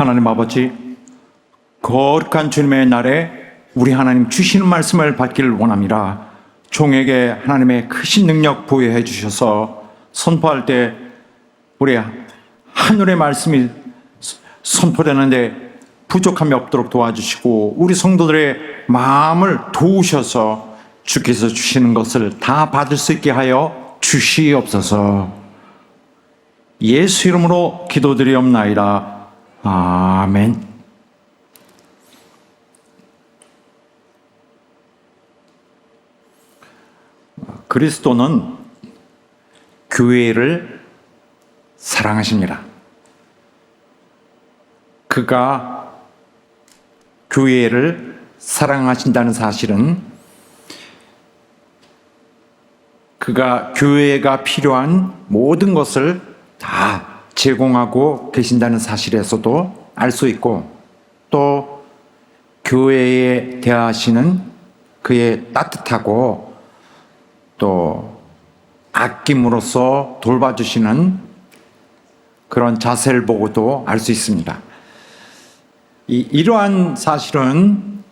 하나님 아버지, 거룩한 주님의 날에 우리 하나님 주시는 말씀을 받기를 원합니다. 종에게 하나님의 크신 능력 부여해 주셔서 선포할 때 우리 하늘의 말씀이 선포되는데 부족함이 없도록 도와주시고, 우리 성도들의 마음을 도우셔서 주께서 주시는 것을 다 받을 수 있게 하여 주시옵소서. 예수 이름으로 기도드리옵나이다. 아멘. 그리스도는 교회를 사랑하십니다. 그가 교회를 사랑하신다는 사실은 그가 교회가 필요한 모든 것을 다 제공하고 계신다는 사실에서도 알 수 있고, 또 교회에 대하시는 그의 따뜻하고 또 아낌으로써 돌봐주시는 그런 자세를 보고도 알 수 있습니다. 이러한 사실은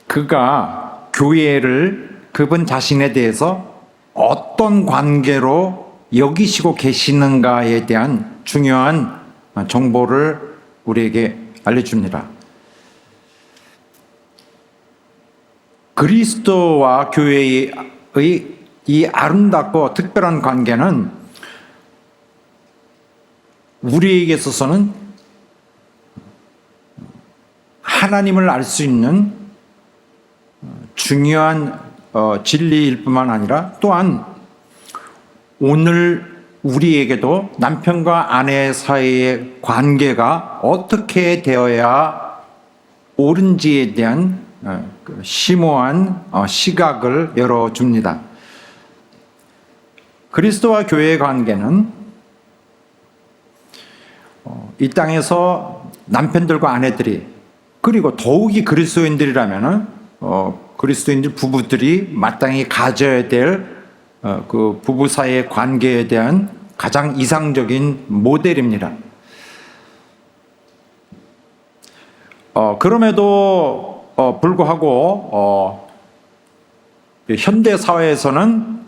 그가 교회를 그분 자신에 대해서 어떤 관계로 여기시고 계시는가에 대한 중요한 정보를 우리에게 알려줍니다. 그리스도와 교회의 이 아름답고 특별한 관계는 우리에게 있어서는 하나님을 알 수 있는 중요한 진리일 뿐만 아니라, 또한 오늘 우리에게도 남편과 아내 사이의 관계가 어떻게 되어야 옳은지에 대한 심오한 시각을 열어줍니다. 그리스도와 교회의 관계는 이 땅에서 남편들과 아내들이, 그리고 더욱이 그리스도인들이라면 그리스도인들 부부들이 마땅히 가져야 될 그 부부 사이의 관계에 대한 가장 이상적인 모델입니다. 그럼에도 불구하고 현대 사회에서는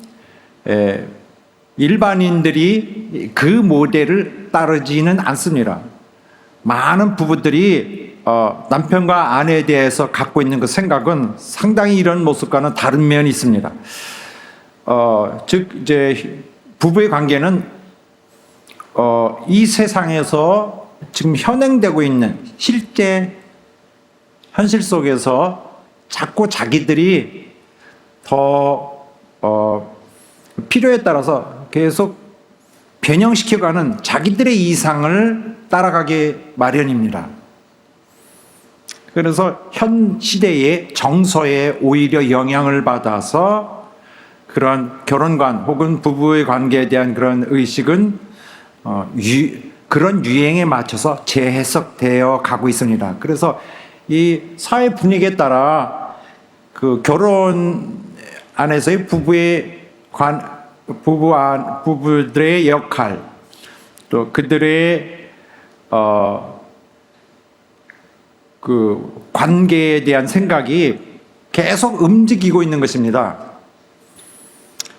일반인들이 그 모델을 따르지는 않습니다. 많은 부부들이 남편과 아내에 대해서 갖고 있는 그 생각은 상당히 이런 모습과는 다른 면이 있습니다. 즉 이제 부부의 관계는 이 세상에서 지금 현행되고 있는 실제 현실 속에서 자꾸 자기들이 더 필요에 따라서 계속 변형시켜가는 자기들의 이상을 따라가기 마련입니다. 그래서 현 시대의 정서에 오히려 영향을 받아서 그런 결혼관 혹은 부부의 관계에 대한 그런 의식은 그런 유행에 맞춰서 재해석되어 가고 있습니다. 그래서 이 사회 분위기에 따라 그 결혼 안에서의 부부들의 역할, 또 그들의 그 관계에 대한 생각이 계속 움직이고 있는 것입니다.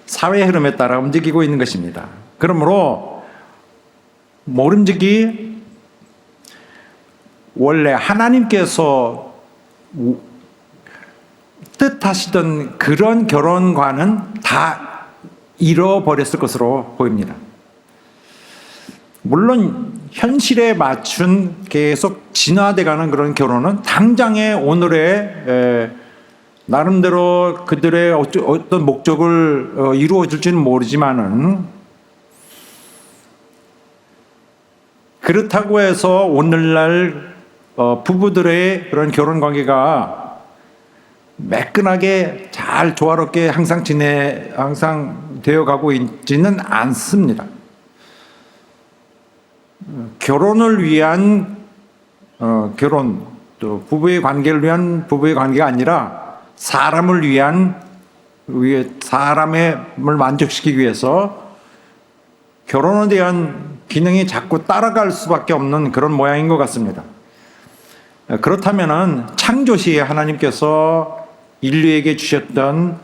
사회 흐름에 따라 움직이고 있는 것입니다. 그러므로 모름지기 원래 하나님께서 뜻하시던 그런 결혼관은 다 잃어버렸을 것으로 보입니다. 물론 현실에 맞춘 계속 진화돼가는 그런 결혼은 당장의 오늘의 나름대로 그들의 어떤 목적을 이루어질지는 모르지만은, 그렇다고 해서 오늘날 부부들의 그런 결혼 관계가 매끈하게 잘 조화롭게 항상 되어가고 있지는 않습니다. 결혼을 위한 결혼, 또 부부의 관계를 위한 부부의 관계가 아니라 사람을 위한, 사람을 만족시키기 위해서 결혼에 대한 기능이 자꾸 따라갈 수밖에 없는 그런 모양인 것 같습니다. 그렇다면은 창조시 하나님께서 인류에게 주셨던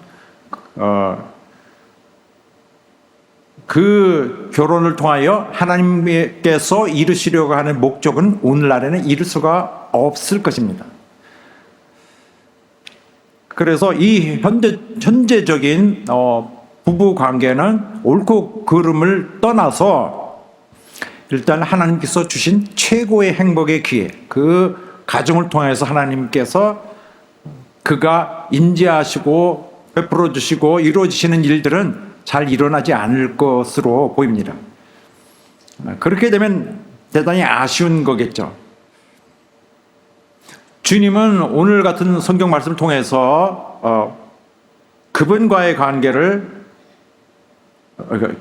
그 결혼을 통하여 하나님께서 이루시려고 하는 목적은 오늘날에는 이룰 수가 없을 것입니다. 그래서 이 현재적인 부부 관계는 옳고 그름을 떠나서 일단 하나님께서 주신 최고의 행복의 기회, 그 가정을 통해서 하나님께서 그가 인지하시고 베풀어 주시고 이루어지시는 일들은 잘 일어나지 않을 것으로 보입니다. 그렇게 되면 대단히 아쉬운 거겠죠. 주님은 오늘 같은 성경 말씀을 통해서 그분과의 관계를,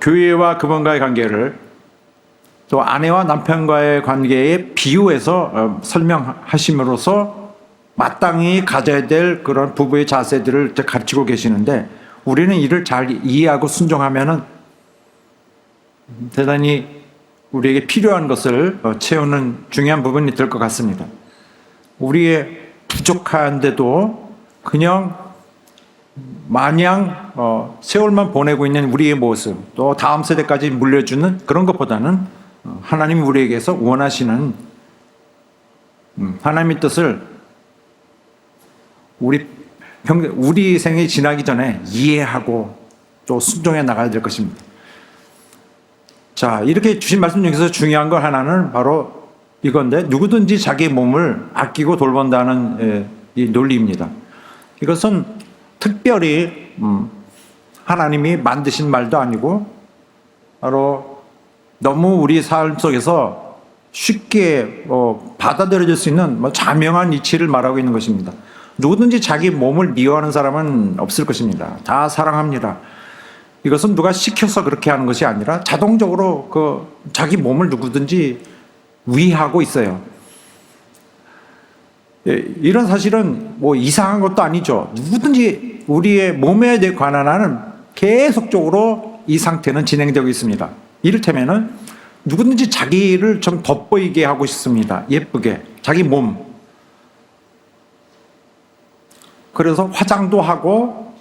교회와 그분과의 관계를 또 아내와 남편과의 관계에 비유해서 설명하심으로써 마땅히 가져야 될 그런 부부의 자세들을 가르치고 계시는데, 우리는 이를 잘 이해하고 순종하면은 대단히 우리에게 필요한 것을 채우는 중요한 부분이 될 것 같습니다. 우리의 부족한데도 그냥 마냥 세월만 보내고 있는 우리의 모습, 또 다음 세대까지 물려주는 그런 것보다는 하나님이 우리에게서 원하시는 하나님의 뜻을 우리 생이 지나기 전에 이해하고 또 순종해 나가야 될 것입니다. 자, 이렇게 주신 말씀 중에서 중요한 것 하나는 바로 이건데, 누구든지 자기 몸을 아끼고 돌본다는 이 논리입니다. 이것은 특별히 하나님이 만드신 말도 아니고 바로 너무 우리 삶 속에서 쉽게 받아들여질 수 있는 자명한 이치를 말하고 있는 것입니다. 누구든지 자기 몸을 미워하는 사람은 없을 것입니다. 다 사랑합니다. 이것은 누가 시켜서 그렇게 하는 것이 아니라 자동적으로 자기 몸을 누구든지 위하고 있어요. 이런 사실은 이상한 것도 아니죠. 누구든지 우리의 몸에 관한 한은 계속적으로 이 상태는 진행되고 있습니다. 이를테면은 누구든지 자기를 좀 돋보이게 하고 싶습니다. 예쁘게. 자기 몸. 그래서 화장도 하고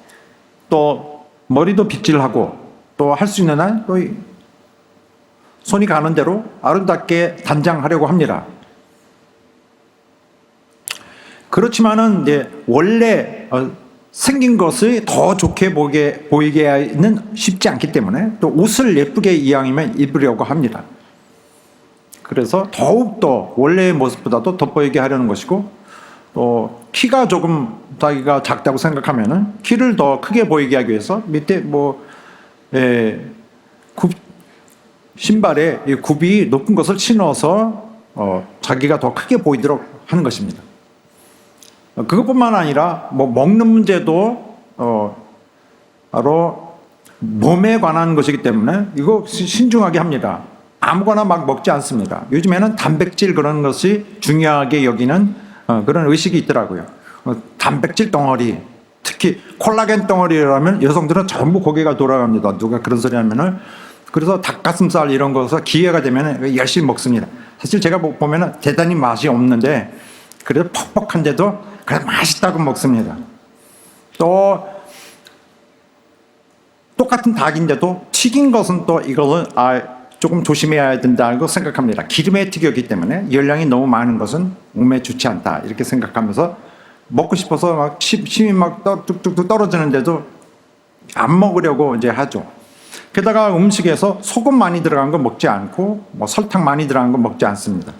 또 머리도 빗질하고 또 할 수 있는 한 또 손이 가는 대로 아름답게 단장하려고 합니다. 그렇지만은 이제 원래 생긴 것을 더 좋게 보이게는 쉽지 않기 때문에 또 옷을 예쁘게 이왕이면 입으려고 합니다. 그래서 더욱더 원래의 모습보다도 돋보이게 하려는 것이고, 또 키가 조금 자기가 작다고 생각하면은 키를 더 크게 보이게 하기 위해서 밑에 신발에 굽이 높은 것을 신어서 자기가 더 크게 보이도록 하는 것입니다. 그것뿐만 아니라 먹는 문제도 바로 몸에 관한 것이기 때문에 이거 신중하게 합니다. 아무거나 막 먹지 않습니다. 요즘에는 단백질 그런 것이 중요하게 여기는 그런 의식이 있더라고요. 단백질 덩어리, 특히 콜라겐 덩어리라면 여성들은 전부 고개가 돌아갑니다. 누가 그런 소리 하면은. 그래서 닭가슴살 이런 거서 기회가 되면 열심히 먹습니다. 사실 제가 보면은 대단히 맛이 없는데 그래도 퍽퍽한데도 그래도 맛있다고 먹습니다. 또 똑같은 닭인데도 튀긴 것은 또 이거는 조금 조심해야 된다고 생각합니다. 기름에 튀겼기 때문에 열량이 너무 많은 것은 몸에 좋지 않다 이렇게 생각하면서 먹고 싶어서 막 침이 막 뚝뚝뚝 떨어지는데도 안 먹으려고 이제 하죠. 게다가 음식에서 소금 많이 들어간 거 먹지 않고 설탕 많이 들어간 거 먹지 않습니다.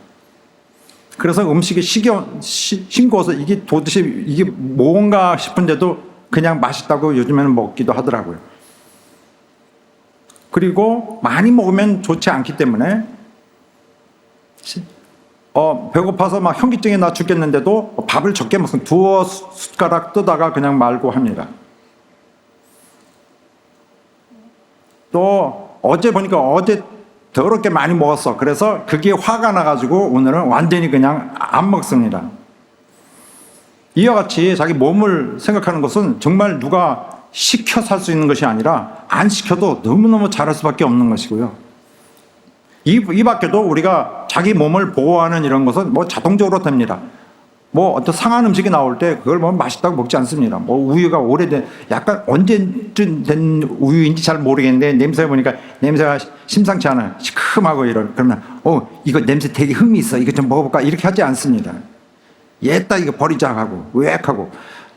그래서 음식이 싱거워서 이게 도대체 이게 뭔가 싶은데도 그냥 맛있다고 요즘에는 먹기도 하더라고요. 그리고 많이 먹으면 좋지 않기 때문에 배고파서 막 현기증이 나 죽겠는데도 밥을 적게 먹으면 두어 숟가락 뜨다가 그냥 말고 합니다. 또 어제 보니까 어제 더럽게 많이 먹었어. 그래서 그게 화가 나가지고 오늘은 완전히 그냥 안 먹습니다. 이와 같이 자기 몸을 생각하는 것은 정말 누가 시켜서 할 수 있는 것이 아니라 안 시켜도 너무너무 잘할 수밖에 없는 것이고요. 이 밖에도 우리가 자기 몸을 보호하는 이런 것은 뭐 자동적으로 됩니다. 뭐 어떤 상한 음식이 나올 때 그걸 뭐 맛있다고 먹지 않습니다. 뭐 우유가 오래된 약간 언제쯤 된 우유인지 잘 모르겠는데 냄새 보니까 냄새가 심상치 않아요. 시큼하고 그러면 이거 냄새 되게 흠이 있어. 이거 좀 먹어볼까? 이렇게 하지 않습니다. 얘따 이거 버리자 하고 우액하고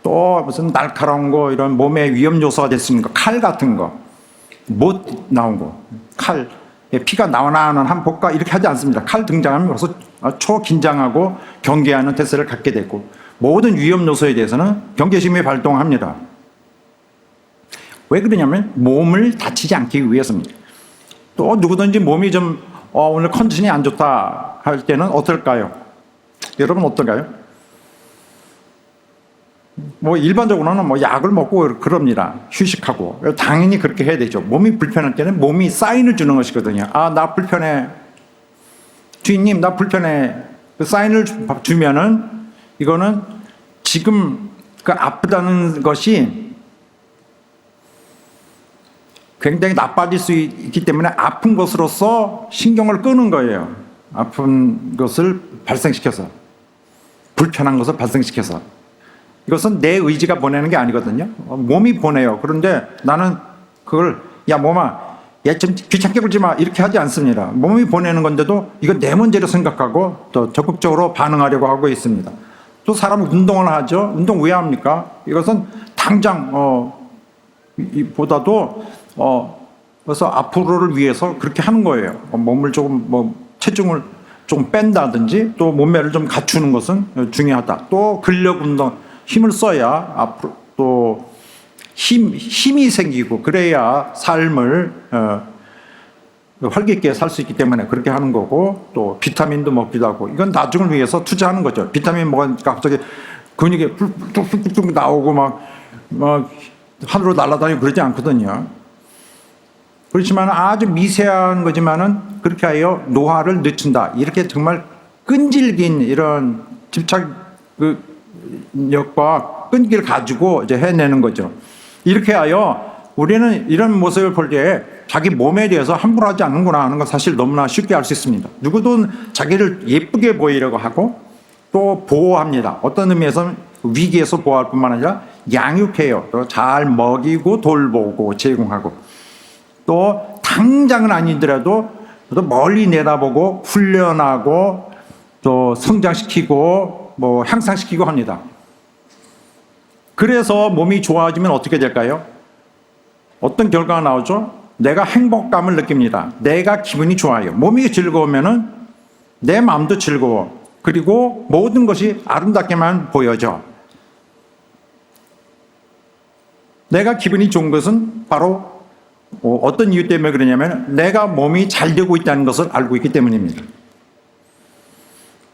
또 무슨 날카로운 거 이런 몸에 위험 요소가 될 수 있는 거 칼 같은 거 못 나온 거 칼 피가 나오나는 한 볼까 이렇게 하지 않습니다. 칼 등장하면 벌써 초긴장하고 경계하는 태세를 갖게 되고 모든 위험 요소에 대해서는 경계심이 발동합니다. 왜 그러냐면 몸을 다치지 않기 위해서입니다. 또 누구든지 몸이 좀 오늘 컨디션이 안 좋다 할 때는 어떨까요? 여러분 어떨까요? 뭐 일반적으로는 뭐 약을 먹고 그럽니다. 휴식하고 당연히 그렇게 해야 되죠. 몸이 불편할 때는 몸이 사인을 주는 것이거든요. 아, 나 불편해. 주인님, 나 불편해. 그 사인을 주면은 이거는 지금 그 아프다는 것이 굉장히 나빠질 수 있기 때문에 아픈 것으로서 신경을 끄는 거예요. 아픈 것을 발생시켜서 불편한 것을 발생시켜서. 이것은 내 의지가 보내는 게 아니거든요. 몸이 보내요. 그런데 나는 그걸 야 몸아 야 좀 귀찮게 굴지 마 이렇게 하지 않습니다. 몸이 보내는 건데도 이거 내 문제로 생각하고 또 적극적으로 반응하려고 하고 있습니다. 또 사람은 운동을 하죠. 운동 왜 합니까? 이것은 당장 보다도 그래서 앞으로를 위해서 그렇게 하는 거예요. 몸을 조금 체중을 좀 뺀다든지 또 몸매를 좀 갖추는 것은 중요하다. 또 근력 운동 힘을 써야 앞으로 또 힘이 생기고 그래야 삶을 활기있게 살 수 있기 때문에 그렇게 하는 거고 또 비타민도 먹기도 하고 이건 나중을 위해서 투자하는 거죠. 비타민 먹으니까 갑자기 근육이 뚝뚝뚝 나오고 막 하늘로 날아다니고 그러지 않거든요. 그렇지만 아주 미세한 거지만은 그렇게 하여 노화를 늦춘다. 이렇게 정말 끈질긴 이런 집착력과 끈기를 가지고 이제 해내는 거죠. 이렇게 하여 우리는 이런 모습을 볼 때 자기 몸에 대해서 함부로 하지 않는구나 하는 건 사실 너무나 쉽게 알 수 있습니다. 누구든 자기를 예쁘게 보이려고 하고 또 보호합니다. 어떤 의미에서는 위기에서 보호할 뿐만 아니라 양육해요. 또 잘 먹이고 돌보고 제공하고 또 당장은 아니더라도 또 멀리 내다보고 훈련하고 또 성장시키고 향상시키고 합니다. 그래서 몸이 좋아지면 어떻게 될까요? 어떤 결과가 나오죠? 내가 행복감을 느낍니다. 내가 기분이 좋아요. 몸이 즐거우면은 내 마음도 즐거워. 그리고 모든 것이 아름답게만 보여져. 내가 기분이 좋은 것은 바로 어떤 이유 때문에 그러냐면 내가 몸이 잘 되고 있다는 것을 알고 있기 때문입니다.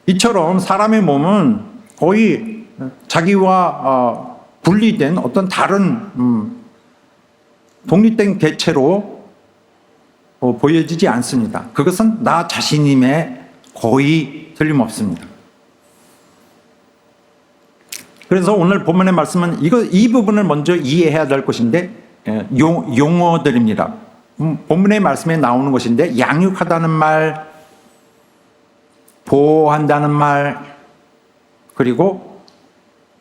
이처럼 사람의 몸은 거의 자기와 분리된 어떤 다른 독립된 개체로 보여지지 않습니다. 그것은 나 자신임에 거의 틀림없습니다. 그래서 오늘 본문의 말씀은 이 부분을 먼저 이해해야 될 것인데 용어들입니다. 본문의 말씀에 나오는 것인데 양육하다는 말, 보호한다는 말, 그리고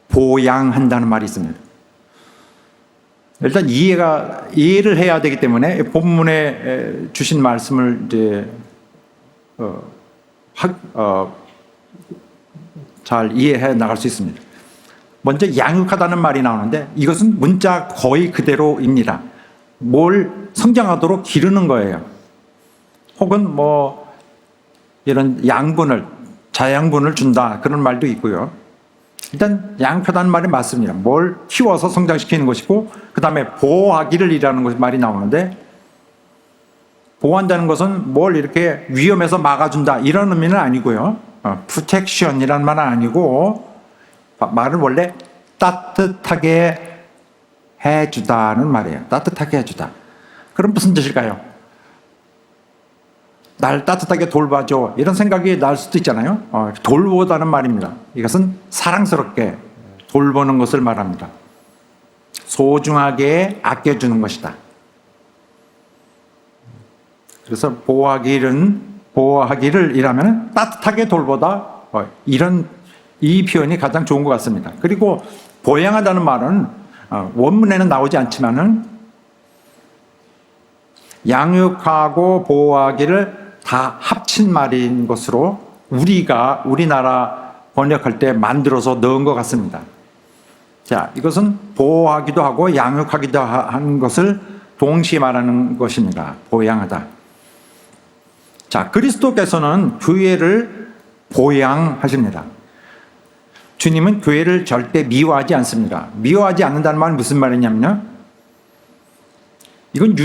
보양한다는 말이 있습니다. 일단 이해를 해야 되기 때문에 본문에 주신 말씀을 이제 잘 이해해 나갈 수 있습니다. 먼저 양육하다는 말이 나오는데 이것은 문자 거의 그대로입니다. 뭘 성장하도록 기르는 거예요. 혹은 이런 자양분을 준다 그런 말도 있고요. 일단 양육하다는 말이 맞습니다. 뭘 키워서 성장시키는 것이고 그 다음에 보호하기를 이라는 말이 나오는데 보호한다는 것은 뭘 이렇게 위험에서 막아준다 이런 의미는 아니고요. 프로텍션이라는 말은 아니고 말은 원래 따뜻하게 해주다는 말이에요. 따뜻하게 해주다. 그럼 무슨 뜻일까요? 날 따뜻하게 돌봐줘 이런 생각이 날 수도 있잖아요. 돌보다는 말입니다. 이것은 사랑스럽게 돌보는 것을 말합니다. 소중하게 아껴주는 것이다. 그래서 보호하기는 보호하기를 이라면 따뜻하게 돌보다, 이 표현이 가장 좋은 것 같습니다. 그리고 보양하다는 말은 원문에는 나오지 않지만은 양육하고 보호하기를 다 합친 말인 것으로 우리나라 번역할 때 만들어서 넣은 것 같습니다. 자, 이것은 보호하기도 하고 양육하기도 하는 것을 동시에 말하는 것입니다. 보양하다. 자, 그리스도께서는 교회를 보양하십니다. 주님은 교회를 절대 미워하지 않습니다. 미워하지 않는다는 말은 무슨 말이냐면요, 이건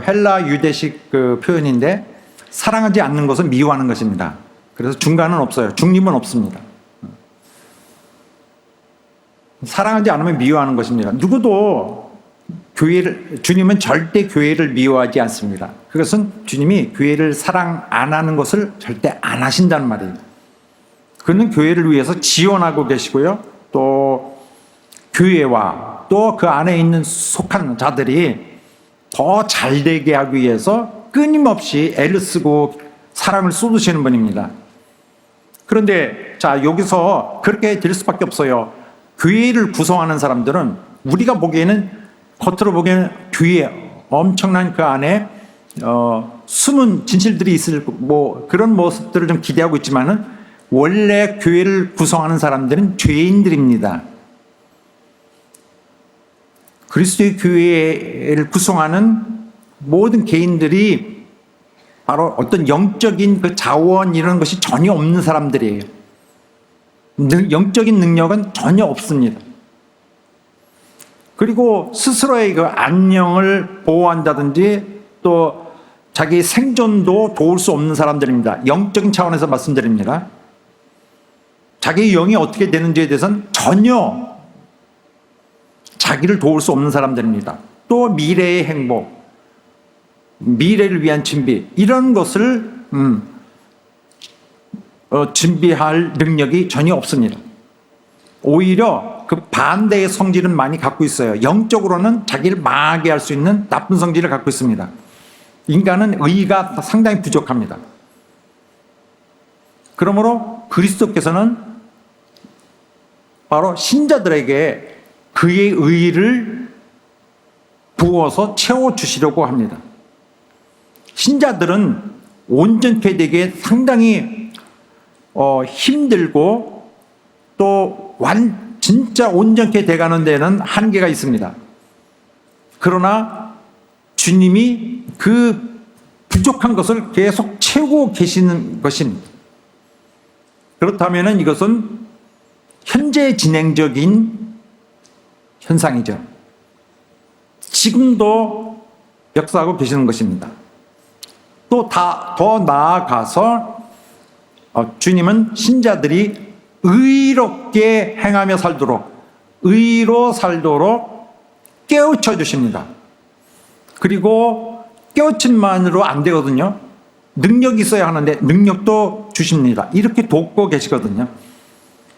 헬라 유대식 표현인데, 사랑하지 않는 것은 미워하는 것입니다. 그래서 중간은 없어요. 중립은 없습니다. 사랑하지 않으면 미워하는 것입니다. 누구도 주님은 절대 교회를 미워하지 않습니다. 그것은 주님이 교회를 사랑 안 하는 것을 절대 안 하신다는 말이에요. 그는 교회를 위해서 지원하고 계시고요. 또 교회와 또 그 안에 있는 속한 자들이 더 잘되게 하기 위해서 끊임없이 애를 쓰고 사랑을 쏟으시는 분입니다. 그런데 자, 여기서 그렇게 될 수밖에 없어요. 교회를 구성하는 사람들은 우리가 보기에는, 겉으로 보기에는 교회 엄청난 그 안에 숨은 진실들이 있을 그런 모습들을 좀 기대하고 있지만은, 원래 교회를 구성하는 사람들은 죄인들입니다. 그리스도의 교회를 구성하는 모든 개인들이 바로 어떤 영적인 그 자원 이런 것이 전혀 없는 사람들이에요. 영적인 능력은 전혀 없습니다. 그리고 스스로의 그 안녕을 보호한다든지 또 자기 생존도 도울 수 없는 사람들입니다. 영적인 차원에서 말씀드립니다. 자기 영이 어떻게 되는지에 대해서는 전혀 자기를 도울 수 없는 사람들입니다. 또 미래의 행복, 미래를 위한 준비, 이런 것을 준비할 능력이 전혀 없습니다. 오히려 그 반대의 성질은 많이 갖고 있어요. 영적으로는 자기를 망하게 할 수 있는 나쁜 성질을 갖고 있습니다. 인간은 의가 상당히 부족합니다. 그러므로 그리스도께서는 바로 신자들에게 그의 의를 부어서 채워주시려고 합니다. 신자들은 온전케 되기에 상당히 힘들고 또 진짜 온전케 돼가는 데는 한계가 있습니다. 그러나 주님이 그 부족한 것을 계속 채우고 계시는 것입니다. 그렇다면 이것은 현재 진행적인 현상이죠. 지금도 역사하고 계시는 것입니다. 또 더 나아가서 주님은 신자들이 의롭게 행하며 살도록, 의로 살도록 깨우쳐 주십니다. 그리고 깨우침만으로 안 되거든요. 능력이 있어야 하는데 능력도 주십니다. 이렇게 돕고 계시거든요.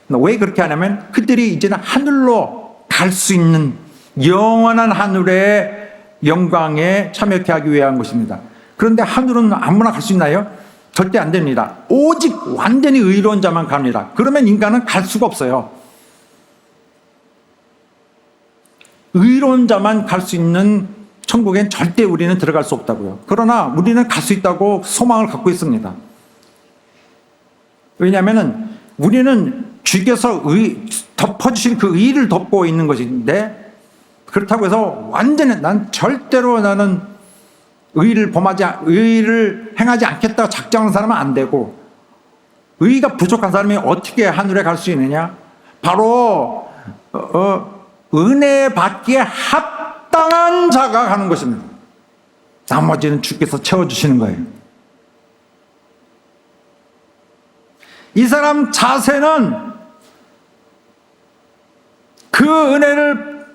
왜 그렇게 하냐면 그들이 이제는 하늘로 갈 수 있는 영원한 하늘의 영광에 참여케 하기 위한 것입니다. 그런데 하늘은 아무나 갈 수 있나요? 절대 안 됩니다. 오직 완전히 의로운 자만 갑니다. 그러면 인간은 갈 수가 없어요. 의로운 자만 갈 수 있는 천국엔 절대 우리는 들어갈 수 없다고요. 그러나 우리는 갈 수 있다고 소망을 갖고 있습니다. 왜냐하면 우리는 주께서 덮어주신 그 의를 덮고 있는 것인데, 그렇다고 해서 완전히 절대로 나는 의를 행하지 않겠다고 작정하는 사람은 안 되고, 의가 부족한 사람이 어떻게 하늘에 갈 수 있느냐? 바로 은혜 받기에 합당한 자가 가는 것입니다. 나머지는 주께서 채워주시는 거예요. 이 사람 자세는 그 은혜를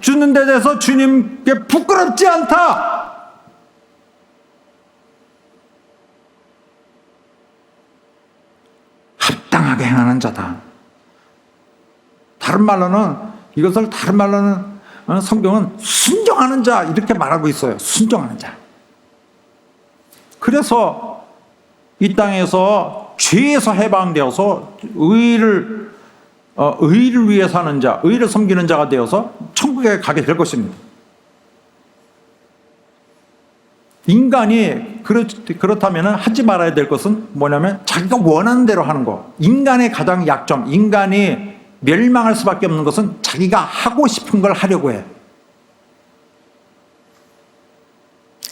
주는 데 대해서 주님께 부끄럽지 않다. 합당하게 행하는 자다. 이것을 다른 말로는 성경은 순종하는 자 이렇게 말하고 있어요. 순종하는 자. 그래서 이 땅에서 죄에서 해방되어서 의를 위해 사는 자, 의를 섬기는 자가 되어서 천국에 가게 될 것입니다. 인간이 그렇다면 하지 말아야 될 것은 뭐냐면 자기가 원하는 대로 하는 거. 인간의 가장 약점, 인간이 멸망할 수밖에 없는 것은 자기가 하고 싶은 걸 하려고 해.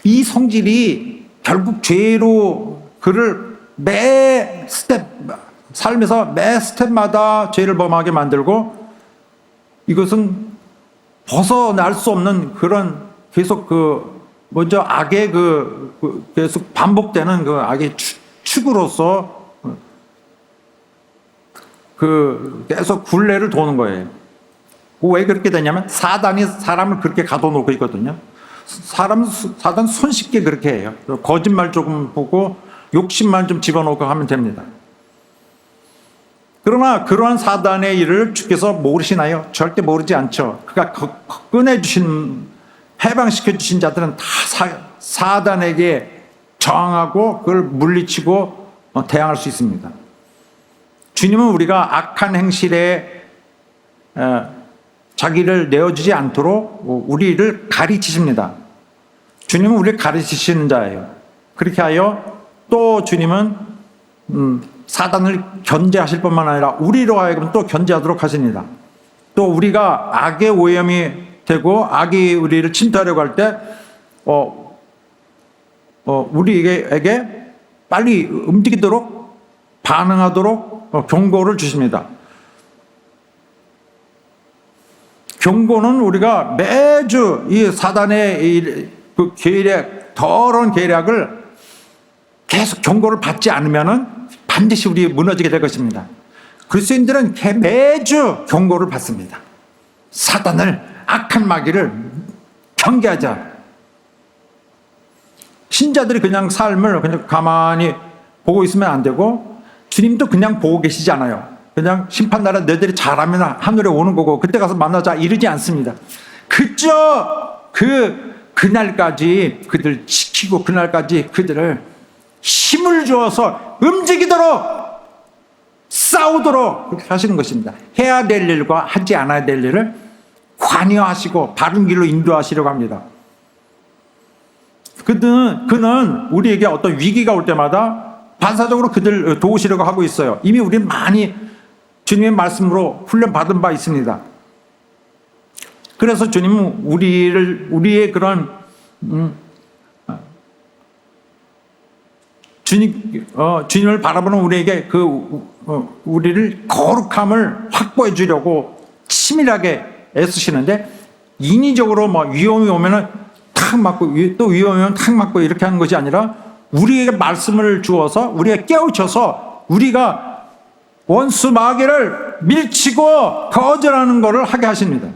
이 성질이 결국 죄로 그를 매 스텝, 삶에서 매 스텝마다 죄를 범하게 만들고, 이것은 벗어날 수 없는 그런 계속 먼저 악의 계속 반복되는 그 악의 축으로서 계속 굴레를 도는 거예요. 왜 그렇게 되냐면 사단이 사람을 그렇게 가둬놓고 있거든요. 사단 손쉽게 그렇게 해요. 거짓말 조금 보고 욕심만 좀 집어넣고 하면 됩니다. 그러나 그러한 사단의 일을 주께서 모르시나요? 절대 모르지 않죠. 그가 꺼내주신, 해방시켜주신 자들은 다 사단에게 저항하고 그걸 물리치고 대항할 수 있습니다. 주님은 우리가 악한 행실에 자기를 내어주지 않도록 우리를 가르치십니다. 주님은 우리를 가르치시는 자예요. 그렇게 하여 또 주님은 사단을 견제하실 뿐만 아니라 우리로 하여금 또 견제하도록 하십니다. 또 우리가 악의 오염이 되고 악이 우리를 침투하려고 할 때 우리에게 빨리 움직이도록 반응하도록 경고를 주십니다. 경고는 우리가 매주 이 사단의 그 계략, 더러운 계략을 계속 경고를 받지 않으면 반드시 우리 무너지게 될 것입니다. 그리스도인들은 매주 경고를 받습니다. 사단을, 악한 마귀를 경계하자. 신자들이 그냥 삶을 그냥 가만히 보고 있으면 안 되고, 주님도 그냥 보고 계시지 않아요. 그냥 심판날에 너희들이 잘하면 하늘에 오는 거고 그때 가서 만나자 이러지 않습니다. 그저 그날까지 그들 지키고 그날까지 그들을 힘을 주어서 움직이도록 싸우도록 그렇게 하시는 것입니다. 해야 될 일과 하지 않아야 될 일을 관여하시고 바른 길로 인도하시려고 합니다. 그는 우리에게 어떤 위기가 올 때마다 반사적으로 그들 도우시려고 하고 있어요. 이미 우리는 많이 주님의 말씀으로 훈련받은 바 있습니다. 그래서 주님은 우리의 그런 주님을 바라보는 우리에게 우리를 거룩함을 확보해 주려고 치밀하게 애쓰시는데, 인위적으로 위험이 오면은 탁 맞고 또 위험이 오면 탁 맞고 이렇게 하는 것이 아니라 우리에게 말씀을 주어서 우리에게 깨우쳐서 우리가 원수 마귀를 밀치고 거절하는 것을 하게 하십니다.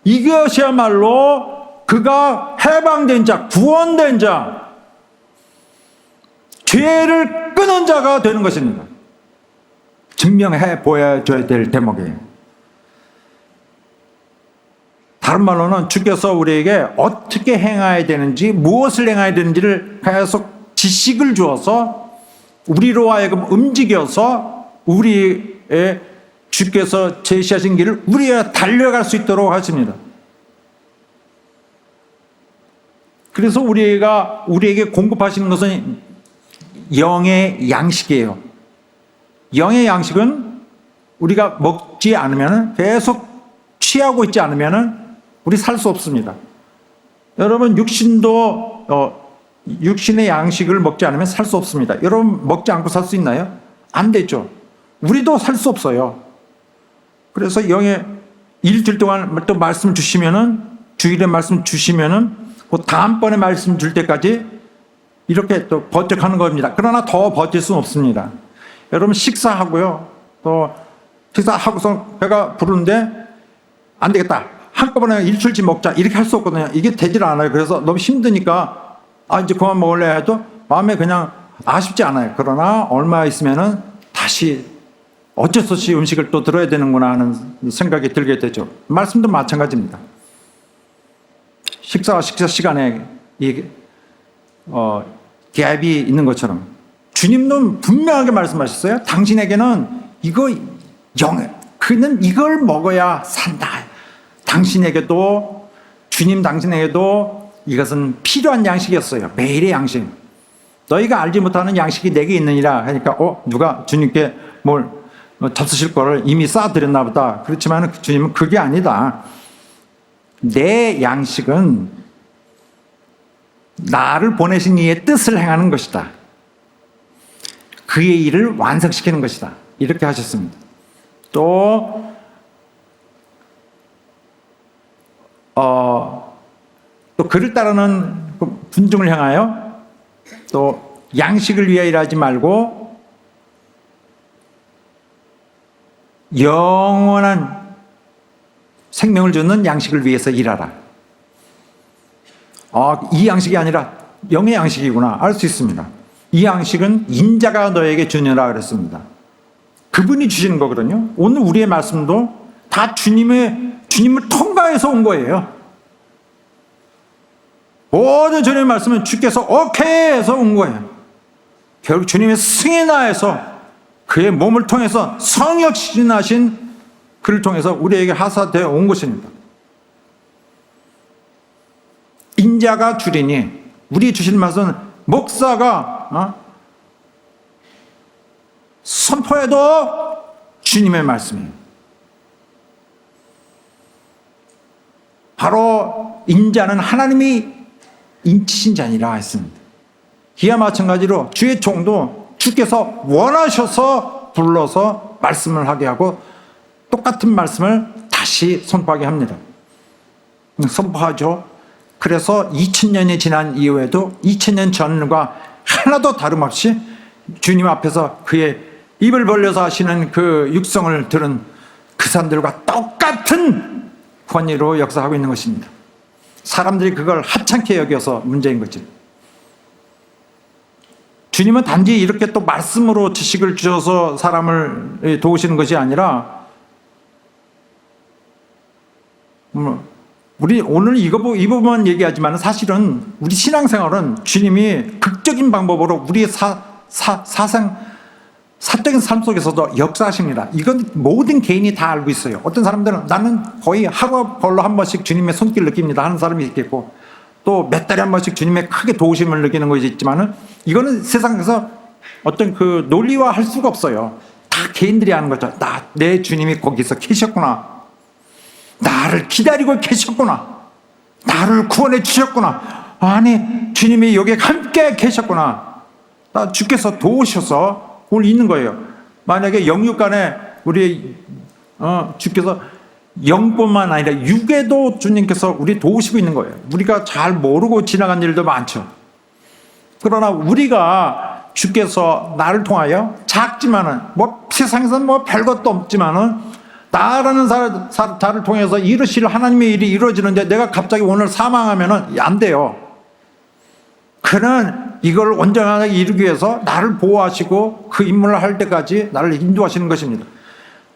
이것이야말로 그가 해방된 자, 구원된 자, 죄를 끄는 자가 되는 것입니다. 증명해 보여줘야 될 대목이에요. 다른 말로는 주께서 우리에게 어떻게 행해야 되는지, 무엇을 행해야 되는지를 계속 지식을 주어서 우리로 하여금 움직여서 우리의 주께서 제시하신 길을 우리가 달려갈 수 있도록 하십니다. 그래서 우리에게 공급하시는 것은 영의 양식이에요. 영의 양식은 우리가 먹지 않으면, 계속 취하고 있지 않으면 우리 살 수 없습니다. 여러분, 육신의 양식을 먹지 않으면 살 수 없습니다. 여러분, 먹지 않고 살 수 있나요? 안 되죠. 우리도 살 수 없어요. 그래서 영의 일주일 동안 또 말씀 주시면은, 주일에 말씀 주시면은 그 다음번에 말씀 줄 때까지 이렇게 또 버텨가는 겁니다. 그러나 더 버틸 수는 없습니다. 여러분, 식사하고요, 또 식사하고서 배가 부르는데 안 되겠다, 한꺼번에 일주일치 먹자, 이렇게 할 수 없거든요. 이게 되질 않아요. 그래서 너무 힘드니까 이제 그만 먹을래 해도 마음에 그냥 아쉽지 않아요. 그러나 얼마 있으면은 다시 어쩔 수 없이 음식을 또 들어야 되는구나 하는 생각이 들게 되죠. 말씀도 마찬가지입니다. 식사와 식사 시간에 갭이 있는 것처럼 주님도 분명하게 말씀하셨어요. 당신에게는 그는 이걸 먹어야 산다. 당신에게도, 주님 당신에게도 이것은 필요한 양식이었어요. 매일의 양식. 너희가 알지 못하는 양식이 내게 있느니라 하니까 누가 주님께 뭘 잡수실 거를 이미 쌓아드렸나 보다. 그렇지만 주님은 그게 아니다. 내 양식은 나를 보내신 이의 뜻을 행하는 것이다. 그의 일을 완성시키는 것이다. 이렇게 하셨습니다. 또 그를 따르는 군중을 향하여 또 양식을 위하여 일하지 말고 영원한 생명을 주는 양식을 위해서 일하라. 이 양식이 아니라 영의 양식이구나 알 수 있습니다. 이 양식은 인자가 너에게 주느라 그랬습니다. 그분이 주시는 거거든요. 오늘 우리의 말씀도 다 주님을 통과해서 온 거예요. 모든 주님의 말씀은 주께서 오케이 해서 온 거예요. 결국 주님의 승인하에서 그의 몸을 통해서 성역 시인하신 그를 통해서 우리에게 하사되어 온 것입니다. 인자가 주리니, 우리 주신 말씀은 목사가 선포해도 주님의 말씀이에요. 바로 인자는 하나님이 인치신 자니라 했습니다. 이와 마찬가지로 주의 종도 주께서 원하셔서 불러서 말씀을 하게 하고 똑같은 말씀을 다시 선포하게 합니다. 선포하죠. 그래서 2000년이 지난 이후에도 2000년 전과 하나도 다름없이 주님 앞에서 그의 입을 벌려서 하시는 그 육성을 들은 그 사람들과 똑같은 권위로 역사하고 있는 것입니다. 사람들이 그걸 하찮게 여겨서 문제인 거죠. 주님은 단지 이렇게 또 말씀으로 지식을 주셔서 사람을 도우시는 것이 아니라, 우리 오늘 이 부분만 얘기하지만 사실은 우리 신앙생활은 주님이 극적인 방법으로 우리의 사적인 삶 속에서도 역사하십니다. 이건 모든 개인이 다 알고 있어요. 어떤 사람들은 나는 거의 하루 벌로 한 번씩 주님의 손길을 느낍니다 하는 사람이 있겠고, 또 몇 달에 한 번씩 주님의 크게 도우심을 느끼는 것이 있지만은 이거는 세상에서 어떤 그 논리화 할 수가 없어요. 다 개인들이 아는 거죠. 내 주님이 거기서 계셨구나. 나를 기다리고 계셨구나. 나를 구원해 주셨구나. 아니, 주님이 여기에 함께 계셨구나. 주께서 도우셔서 오늘 있는 거예요. 만약에 영육간에 우리 주께서 영뿐만 아니라 육에도 주님께서 우리 도우시고 있는 거예요. 우리가 잘 모르고 지나간 일도 많죠. 그러나 우리가 주께서 나를 통하여 작지만은 세상에서는 별것도 없지만은 나라는 자를 통해서 이루실 하나님의 일이 이루어지는데 내가 갑자기 오늘 사망하면은 안 돼요. 그는 이걸 온전하게 이루기 위해서 나를 보호하시고 그 임무를 할 때까지 나를 인도하시는 것입니다.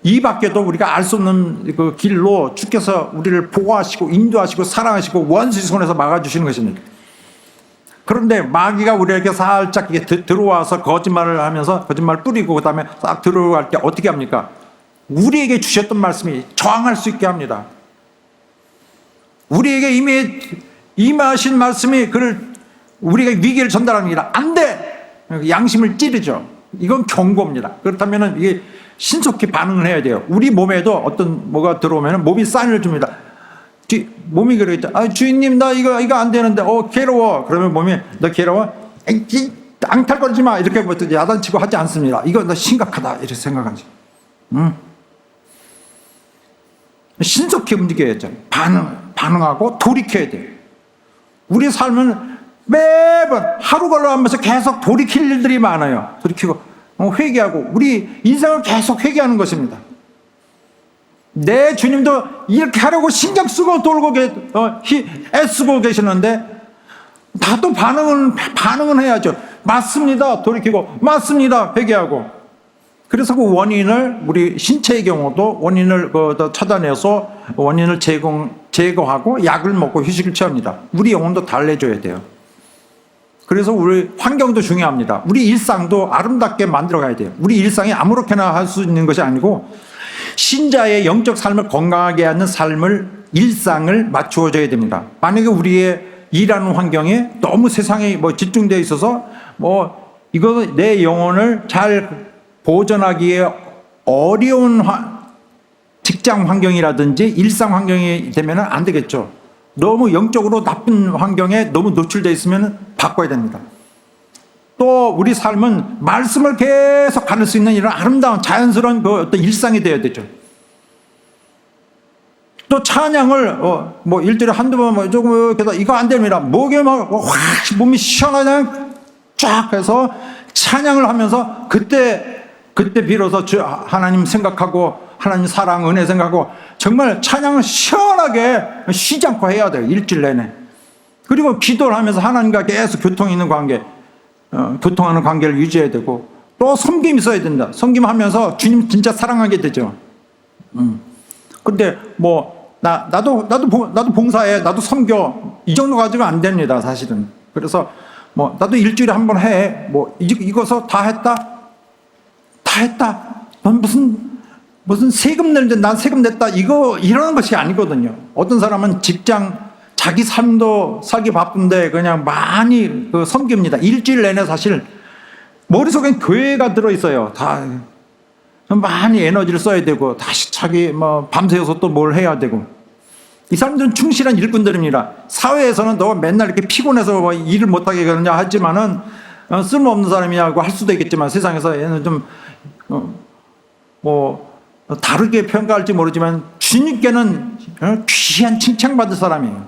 이 밖에도 우리가 알 수 없는 그 길로 주께서 우리를 보호하시고 인도하시고 사랑하시고 원수의 손에서 막아주시는 것입니다. 그런데 마귀가 우리에게 살짝 들어와서 거짓말을 하면서 거짓말 뿌리고 그 다음에 싹 들어갈 때 어떻게 합니까? 우리에게 주셨던 말씀이 저항할 수 있게 합니다. 우리에게 이미 임하신 말씀이 우리가 위기를 전달합니다. 안 돼! 양심을 찌르죠. 이건 경고입니다. 그렇다면 이게 신속히 반응을 해야 돼요. 우리 몸에도 뭐가 들어오면 몸이 사인을 줍니다. 몸이 그러겠죠. 주인님, 나 이거 안 되는데, 괴로워. 그러면 몸이, 너 괴로워? 앙탈거리지 마. 이렇게 야단치고 하지 않습니다. 이거 너 심각하다. 이렇게 생각하지. 신속히 움직여야죠. 반응하고 돌이켜야 돼요. 우리 삶은 매번 하루 걸러 하면서 계속 돌이킬 일들이 많아요. 돌이키고 회개하고 우리 인생을 계속 회개하는 것입니다. 내 주님도 이렇게 하려고 신경 쓰고 돌고 애쓰고 계시는데 나도 반응은 해야죠. 맞습니다. 돌이키고 맞습니다. 회개하고. 그래서 그 원인을 우리 신체의 경우도 원인을 찾아내서 원인을 제거하고 약을 먹고 휴식을 취합니다. 우리 영혼도 달래줘야 돼요. 그래서 우리 환경도 중요합니다. 우리 일상도 아름답게 만들어 가야 돼요. 우리 일상이 아무렇게나 할 수 있는 것이 아니고 신자의 영적 삶을 건강하게 하는 삶을 일상을 맞추어줘야 됩니다. 만약에 우리의 일하는 환경에 너무 세상에 집중되어 있어서 이거 내 영혼을 잘 보존하기에 어려운 직장 환경이라든지 일상 환경이 되면 안 되겠죠. 너무 영적으로 나쁜 환경에 너무 노출되어 있으면 바꿔야 됩니다. 또 우리 삶은 말씀을 계속 가를 수 있는 이런 아름다운 자연스러운 어떤 일상이 되어야 되죠. 또 찬양을 일주일에 한두 번 조금 이거 안 됩니다. 목에 막 확 몸이 시원하게 쫙 해서 찬양을 하면서 그때 비로소 하나님 생각하고 하나님 사랑 은혜 생각하고 정말 찬양을 시원하게 쉬지 않고 해야 돼요. 일주일 내내. 그리고 기도를 하면서 하나님과 계속 교통이 있는 관계, 교통하는 관계를 유지해야 되고 또 섬김이 있어야 된다. 섬김하면서 주님 진짜 사랑하게 되죠. 근데 나도 봉사해, 나도 섬겨 이 정도 가지고 안 됩니다, 사실은. 그래서 나도 일주일에 한 번 해. 이거서 다 했다. 넌 무슨 세금 내는데 난 세금 냈다. 이러는 것이 아니거든요. 어떤 사람은 직장, 자기 삶도 살기 바쁜데 그냥 많이 섬깁니다. 일주일 내내 사실 머릿속엔 교회가 들어있어요. 다 많이 에너지를 써야 되고 다시 자기 밤새워서 또 뭘 해야 되고 이 사람들은 충실한 일꾼들입니다. 사회에서는 너 맨날 이렇게 피곤해서 일을 못하게 그러냐 하지만은 쓸모없는 사람이냐고 할 수도 있겠지만 세상에서 얘는 좀 다르게 평가할지 모르지만 주님께는 귀한 칭찬받을 사람이에요.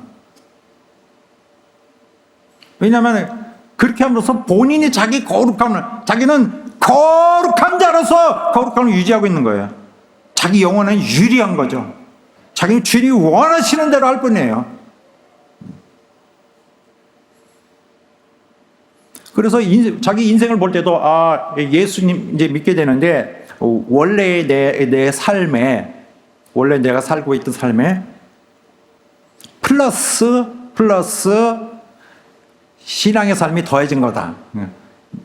왜냐하면 그렇게 함으로써 본인이 자기는 거룩한 자로서 거룩함을 유지하고 있는 거예요. 자기 영혼은 유리한 거죠. 자기는 주님이 원하시는 대로 할 뿐이에요. 그래서 자기 인생을 볼 때도 예수님 이제 믿게 되는데 원래 내 삶에 원래 내가 살고 있던 삶에 플러스 신앙의 삶이 더해진 거다.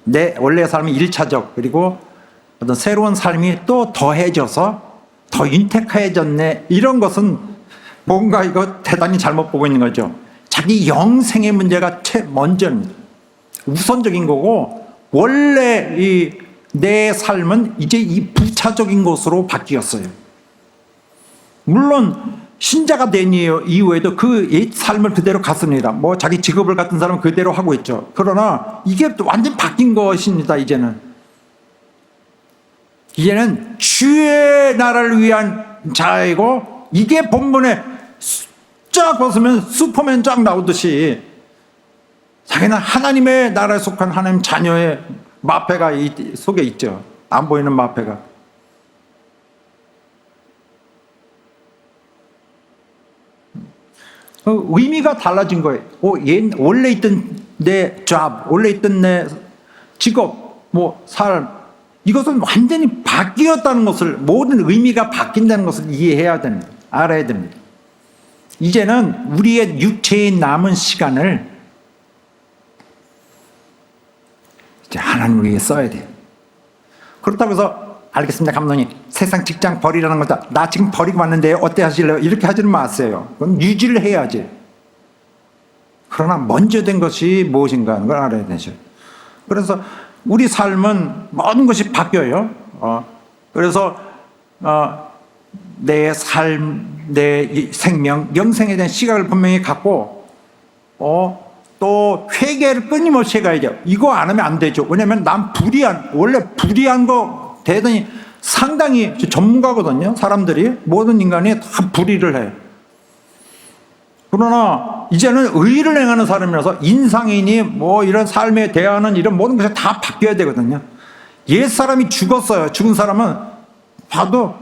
내 원래의 삶이 1차적 그리고 어떤 새로운 삶이 또 더해져서 더 윤택해졌네. 이런 것은 뭔가 이거 대단히 잘못 보고 있는 거죠. 자기 영생의 문제가 먼저입니다. 우선적인 거고 원래 내 삶은 이제 이 부차적인 것으로 바뀌었어요. 물론 신자가 된 이후에도 그 옛 삶을 그대로 갔습니다. 자기 직업을 갖던 사람은 그대로 하고 있죠. 그러나 이게 완전 바뀐 것입니다. 이제는 주의 나라를 위한 자이고 이게 본문에 쫙 벗으면 슈퍼맨 쫙 나오듯이 자기는 하나님의 나라에 속한 하나님 자녀의 마패가 속에 있죠. 안 보이는 마패가. 의미가 달라진 거예요. 원래 있던 내 job, 원래 있던 내 직업, 삶, 이것은 완전히 바뀌었다는 것을, 모든 의미가 바뀐다는 것을 이해해야 됩니다. 알아야 됩니다. 이제는 우리의 육체에 남은 시간을 이제 하나님을 위해 써야 돼요. 그렇다고 해서 알겠습니다, 감독님. 세상 직장 버리라는 거다. 나 지금 버리고 왔는데 어때 하실래요? 이렇게 하지는 마세요. 그건 유지를 해야지. 그러나 먼저 된 것이 무엇인가 하는 걸 알아야 되죠. 그래서 우리 삶은 모든 것이 바뀌어요. 그래서 내 삶, 내 생명, 영생에 대한 시각을 분명히 갖고 또 회개를 끊임없이 해가야 돼요. 이거 안 하면 안 되죠. 왜냐하면 난 원래 불의한 거 대단히 상당히 전문가거든요. 사람들이 모든 인간이 다 불의를 해요. 그러나 이제는 의를 행하는 사람이라서 인상이니 이런 삶에 대하는 이런 모든 것이 다 바뀌어야 되거든요. 옛 사람이 죽었어요. 죽은 사람은 봐도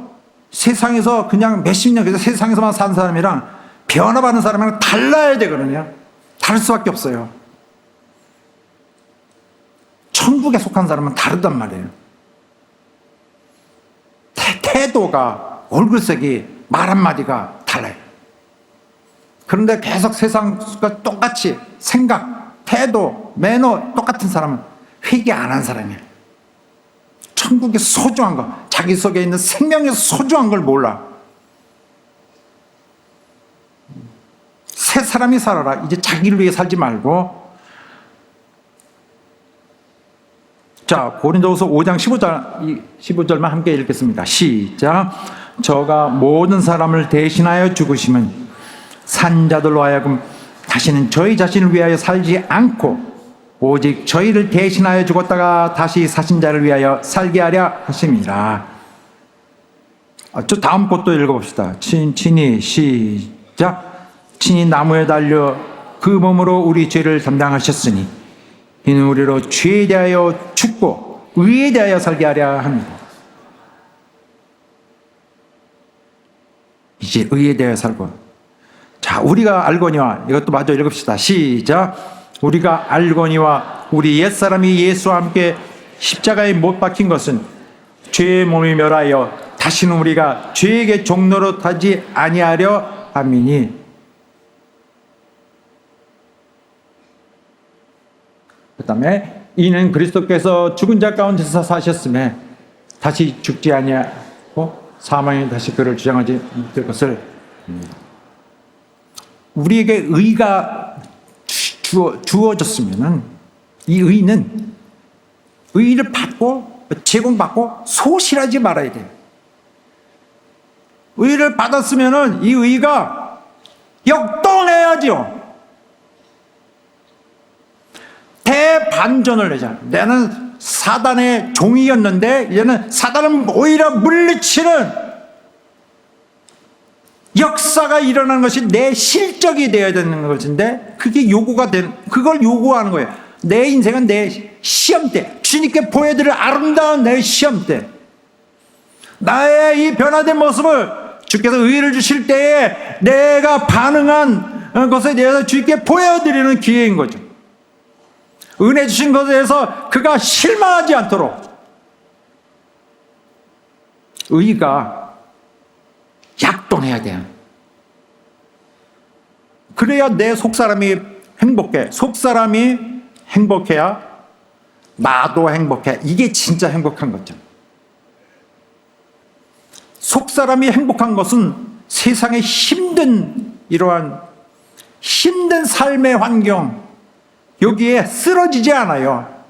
세상에서 그냥 몇십 년 세상에서만 산 사람이랑 변화받는 사람이랑 달라야 되거든요. 다를 수밖에 없어요. 천국에 속한 사람은 다르단 말이에요. 태도가, 얼굴색이, 말 한마디가 달라요. 그런데 계속 세상과 똑같이 생각, 태도, 매너 똑같은 사람은 회개 안 한 사람이야. 천국의 소중한 거, 자기 속에 있는 생명의 소중한 걸 몰라. 새 사람이 살아라. 이제 자기를 위해 살지 말고. 자, 고린도후서 5장 15절만 함께 읽겠습니다. 시작. 저가 모든 사람을 대신하여 죽으심은 산자들로 하여금 다시는 저희 자신을 위하여 살지 않고 오직 저희를 대신하여 죽었다가 다시 사신 자를 위하여 살게 하려 하심이라. 저 다음 것도 읽어봅시다. 친히 시작. 친히 나무에 달려 그 몸으로 우리 죄를 담당하셨으니 이는 우리로 죄에 대하여 죽고 의에 대하여 살게 하려 합니다. 이제 의에 대하여 살고. 자, 우리가 알거니와, 이것도 마저 읽읍시다. 시작. 우리가 알거니와 우리 옛사람이 예수와 함께 십자가에 못 박힌 것은 죄의 몸이 멸하여 다시는 우리가 죄에게 종노릇하지 아니하려 함이니. 그 다음에 이는 그리스도께서 죽은 자 가운데서 사셨음에 다시 죽지 아니하고 사망이 다시 그를 주장하지 못할 것을. 우리에게 의가 주어졌으면은 이 의는 의를 받고 제공받고 소실하지 말아야 돼요. 의를 받았으면은 이 의가 역동해야죠. 대반전을 내자. 나는 사단의 종이었는데 이제는 사단은 오히려 물리치는 역사가 일어나는 것이 내 실적이 되어야 되는 것인데 그게 요구가 그걸 요구하는 거예요. 내 인생은 내 시험대, 주님께 보여드릴 아름다운 내 시험대. 나의 이 변화된 모습을 주께서 의를 주실 때에 내가 반응한 것에 대해서 주님께 보여드리는 기회인 거죠. 은혜 주신 것에 대해서 그가 실망하지 않도록 의가 약동해야 돼요. 그래야 내 속사람이 행복해. 속사람이 행복해야 나도 행복해. 이게 진짜 행복한 거죠. 속사람이 행복한 것은 세상의 이러한 힘든 삶의 환경, 여기에 쓰러지지 않아요.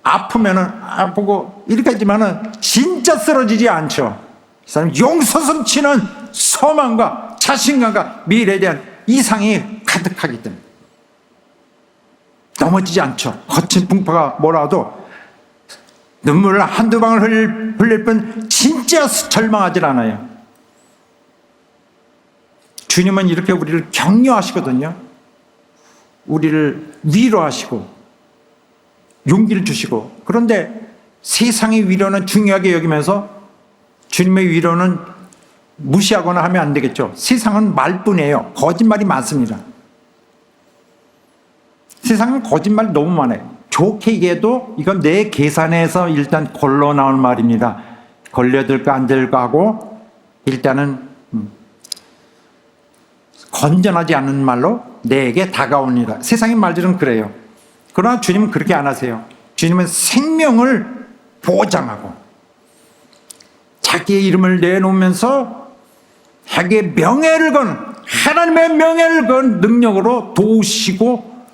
아프면은 아프고 이렇게 하지만은 진짜 쓰러지지 않죠. 이 사람 용서슴 치는 소망과 자신감과 미래에 대한 이상이 가득하기 때문에 넘어지지 않죠. 거친 풍파가 몰아도 눈물을 한두 방울 흘릴 뿐 진짜 절망하지 않아요. 주님은 이렇게 우리를 격려하시거든요. 우리를 위로하시고 용기를 주시고. 그런데 세상의 위로는 중요하게 여기면서 주님의 위로는 무시하거나 하면 안 되겠죠. 세상은 말뿐이에요. 거짓말이 많습니다. 세상은 거짓말이 너무 많아요. 좋게 얘기해도 이건 내 계산에서 일단 걸러 나온 말입니다. 걸려들까 안 들까 하고 일단은 건전하지 않은 말로 내게 다가옵니다. 세상의 말들은 그래요. 그러나 주님은 그렇게 안 하세요. 주님은 생명을 보장하고 자기의 이름을 내놓으면서 자기의 명예를 건, 하나님의 명예를 건 능력으로 도우시고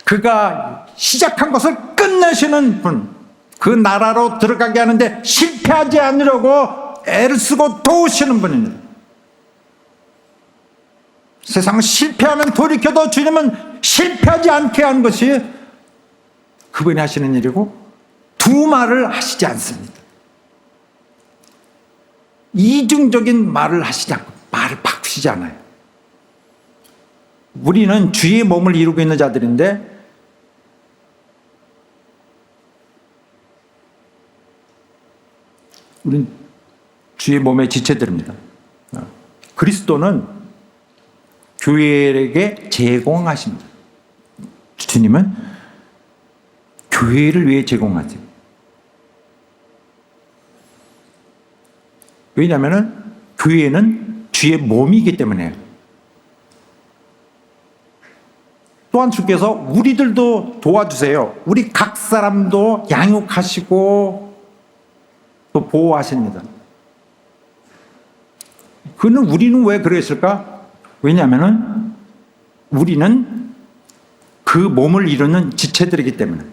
그가 시작한 것을 끝내시는 분, 그 나라로 들어가게 하는데 실패하지 않으려고 애를 쓰고 도우시는 분입니다. 세상은 실패하면 돌이켜도 주님은 실패하지 않게 하는 것이 그분이 하시는 일이고 두 말을 하시지 않습니다. 이중적인 말을 하시지 않고 말을 바꾸시지 않아요. 우리는 주의 몸을 이루고 있는 자들인데 우리는 주의 몸의 지체들입니다. 그리스도는 교회에게 제공하십니다. 주님은 교회를 위해 제공하세요. 왜냐하면 교회는 주의 몸이기 때문에요. 또한 주께서 우리들도 도와주세요. 우리 각 사람도 양육하시고 또 보호하십니다. 그는 우리는 왜 그랬을까? 왜냐하면 우리는 그 몸을 이루는 지체들이기 때문에.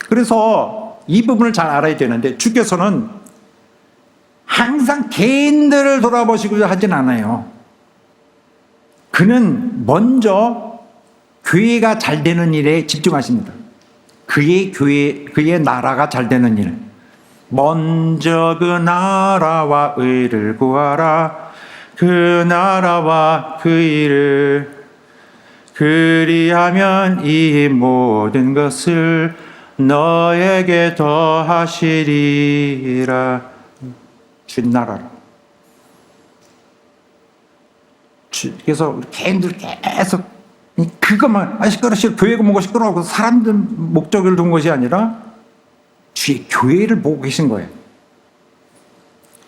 그래서 이 부분을 잘 알아야 되는데, 주께서는 항상 개인들을 돌아보시고 하진 않아요. 그는 먼저 교회가 잘 되는 일에 집중하십니다. 그의 나라가 잘 되는 일. 먼저 그 나라와 의를 구하라. 그 나라와 그 일을, 그리하면 이 모든 것을 너에게 더하시리라. 주님 나라를. 그래서 우리 개인들 계속 그것만 시끄러워, 교회가 뭐가 시끄러워, 사람들 목적을 둔 것이 아니라 주의 교회를 보고 계신 거예요.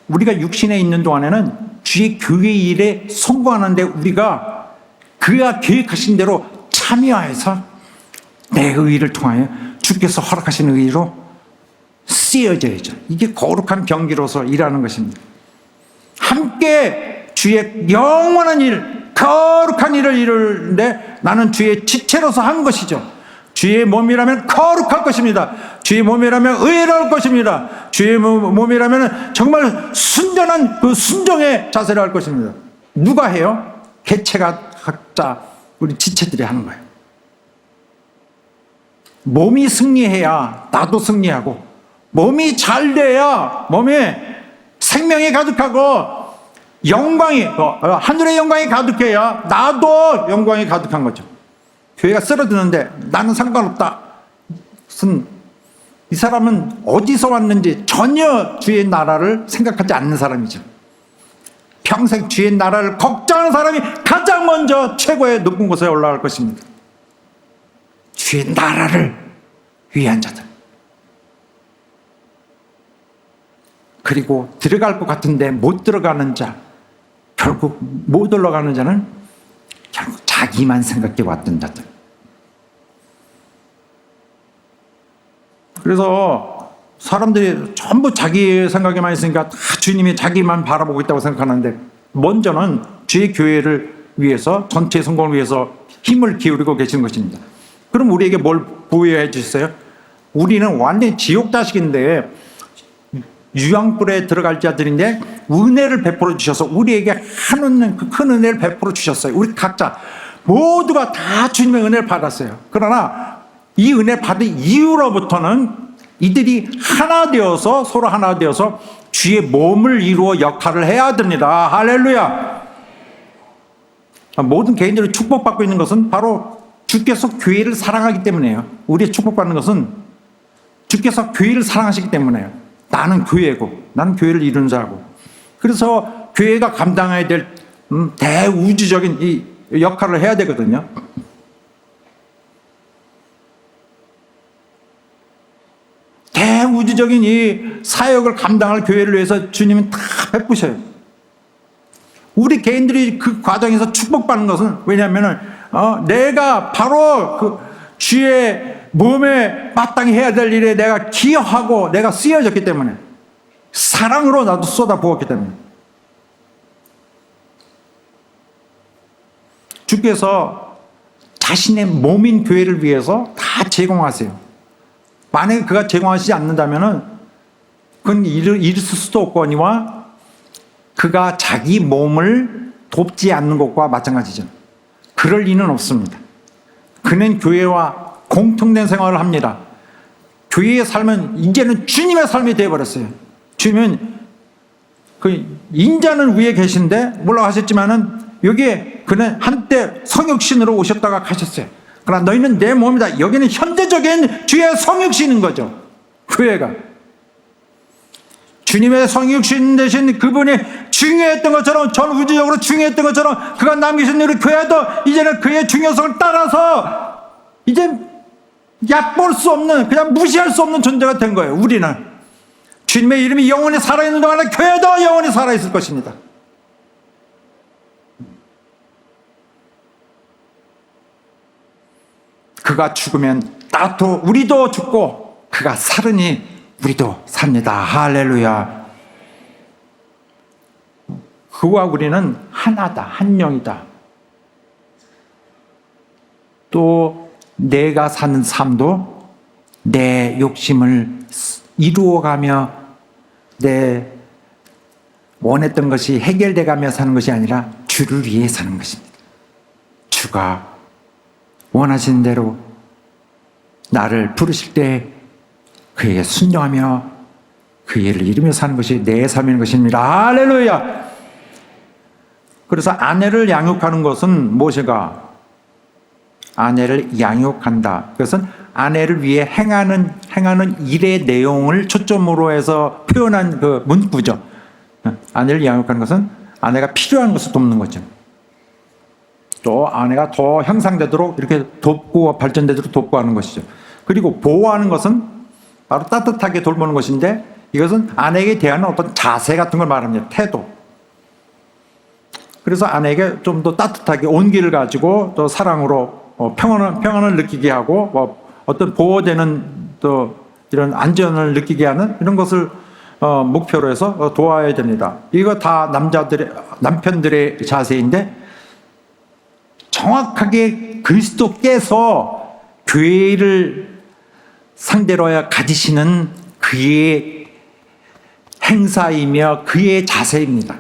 우리가 육신에 있는 동안에는 주의 교회 일에 성공하는데 우리가 그가 계획하신 대로 참여해서 내 의를 통하여 주께서 허락하신 의로 쓰여져야죠. 이게 거룩한 병기로서 일하는 것입니다. 함께 주의 영원한 일, 거룩한 일을 이루는데 나는 주의 지체로서 한 것이죠. 주의 몸이라면 거룩할 것입니다. 주의 몸이라면 의로울 것입니다. 주의 몸이라면 정말 순전한 그 순종의 자세를 할 것입니다. 누가 해요? 개체가 각자 우리 지체들이 하는 거예요. 몸이 승리해야 나도 승리하고, 몸이 잘 돼야 몸에 생명이 가득하고 영광이, 하늘의 영광이 가득해야 나도 영광이 가득한 거죠. 교회가 쓰러지는데 나는 상관없다. 무슨 이 사람은 어디서 왔는지 전혀 주의 나라를 생각하지 않는 사람이죠. 평생 주의 나라를 걱정하는 사람이 가장 먼저 최고의 높은 곳에 올라갈 것입니다. 주의 나라를 위한 자들. 그리고 들어갈 것 같은데 못 들어가는 자, 결국 못 올라가는 자는 결국 자기만 생각해 왔던 자들. 그래서 사람들이 전부 자기 생각에만 있으니까 다 주님이 자기만 바라보고 있다고 생각하는데, 먼저는 주의 교회를 위해서, 전체 성공을 위해서 힘을 기울이고 계신 것입니다. 그럼 우리에게 뭘 부여해 주셨어요? 우리는 완전히 지옥 자식인데 유황불에 들어갈 자들인데 은혜를 베풀어 주셔서 우리에게 한없는 그 큰 은혜를 베풀어 주셨어요. 우리 각자 모두가 다 주님의 은혜를 받았어요. 그러나 이 은혜 받은 이후로부터는 이들이 하나 되어서, 서로 하나 되어서 주의 몸을 이루어 역할을 해야 됩니다. 할렐루야. 모든 개인들이 축복받고 있는 것은 바로 주께서 교회를 사랑하기 때문이에요. 우리의 축복받는 것은 주께서 교회를 사랑하시기 때문이에요. 나는 교회고, 나는 교회를 이루는 자고. 그래서 교회가 감당해야 될 대우주적인 이 역할을 해야 되거든요. 대우주적인 이 사역을 감당할 교회를 위해서 주님은 다 베푸셔요. 우리 개인들이 그 과정에서 축복받는 것은, 왜냐하면 내가 바로 그 주의 몸에 마땅히 해야 될 일에 내가 기여하고 내가 쓰여졌기 때문에, 사랑으로 나도 쏟아부었기 때문에. 주께서 자신의 몸인 교회를 위해서 다 제공하세요. 만약에 그가 제공하시지 않는다면 그건 이룰 수도 없거니와 그가 자기 몸을 돕지 않는 것과 마찬가지죠. 그럴 리는 없습니다. 그는 교회와 공통된 생활을 합니다. 교회의 삶은 이제는 주님의 삶이 되어버렸어요. 주님은 그 인자는 위에 계신데 올라가셨지만은 여기에 그는 한때 성육신으로 오셨다가 가셨어요. 그러나 너희는 내 몸이다. 여기는 현재적인 주의 성육신인 거죠. 교회가. 주님의 성육신 대신 그분이 중요했던 것처럼, 전 우주적으로 중요했던 것처럼 그가 남기신 우리 교회도 이제는 그의 중요성을 따라서 이제 얕볼 수 없는, 그냥 무시할 수 없는 존재가 된 거예요. 우리는 주님의 이름이 영원히 살아있는 동안에 교회도 영원히 살아있을 것입니다. 그가 죽으면 나도 우리도 죽고 그가 살으니 우리도 삽니다. 할렐루야. 그와 우리는 하나다, 한 명이다. 또 내가 사는 삶도 내 욕심을 이루어가며 내 원했던 것이 해결돼 가며 사는 것이 아니라 주를 위해 사는 것입니다. 주가 원하시는 대로 나를 부르실 때 그에게 순종하며 그 일을 이루며 사는 것이 내 삶인 것입니다. 할렐루야. 그래서 아내를 양육하는 것은 무엇인가? 아내를 양육한다. 그것은 아내를 위해 행하는 일의 내용을 초점으로 해서 표현한 그 문구죠. 아내를 양육하는 것은 아내가 필요한 것을 돕는 거죠. 또 아내가 더 향상되도록 이렇게 돕고 발전되도록 돕고 하는 것이죠. 그리고 보호하는 것은 바로 따뜻하게 돌보는 것인데 이것은 아내에게 대한 어떤 자세 같은 걸 말합니다. 태도. 그래서 아내에게 좀 더 따뜻하게 온기를 가지고 또 사랑으로 평안을 느끼게 하고 어떤 보호되는 또 이런 안전을 느끼게 하는 이런 것을 목표로 해서 도와야 됩니다. 이거 다 남편들의 자세인데 정확하게 그리스도께서 교회를 상대로 하여 가지시는 그의 행사이며 그의 자세입니다.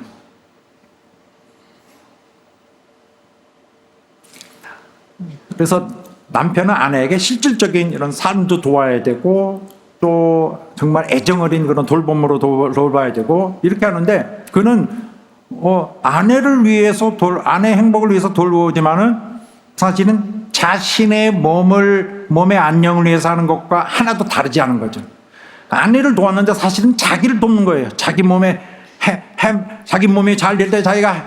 그래서 남편은 아내에게 실질적인 이런 삶도 도와야 되고 또 정말 애정 어린 그런 돌봄으로 돌봐야 되고 이렇게 하는데 그는 아내를 위해서 아내의 행복을 위해서 돌보지만은 사실은 자신의 몸의 안녕을 위해서 하는 것과 하나도 다르지 않은 거죠. 아내를 도왔는데 사실은 자기를 돕는 거예요. 자기 몸이 잘 될 때 자기가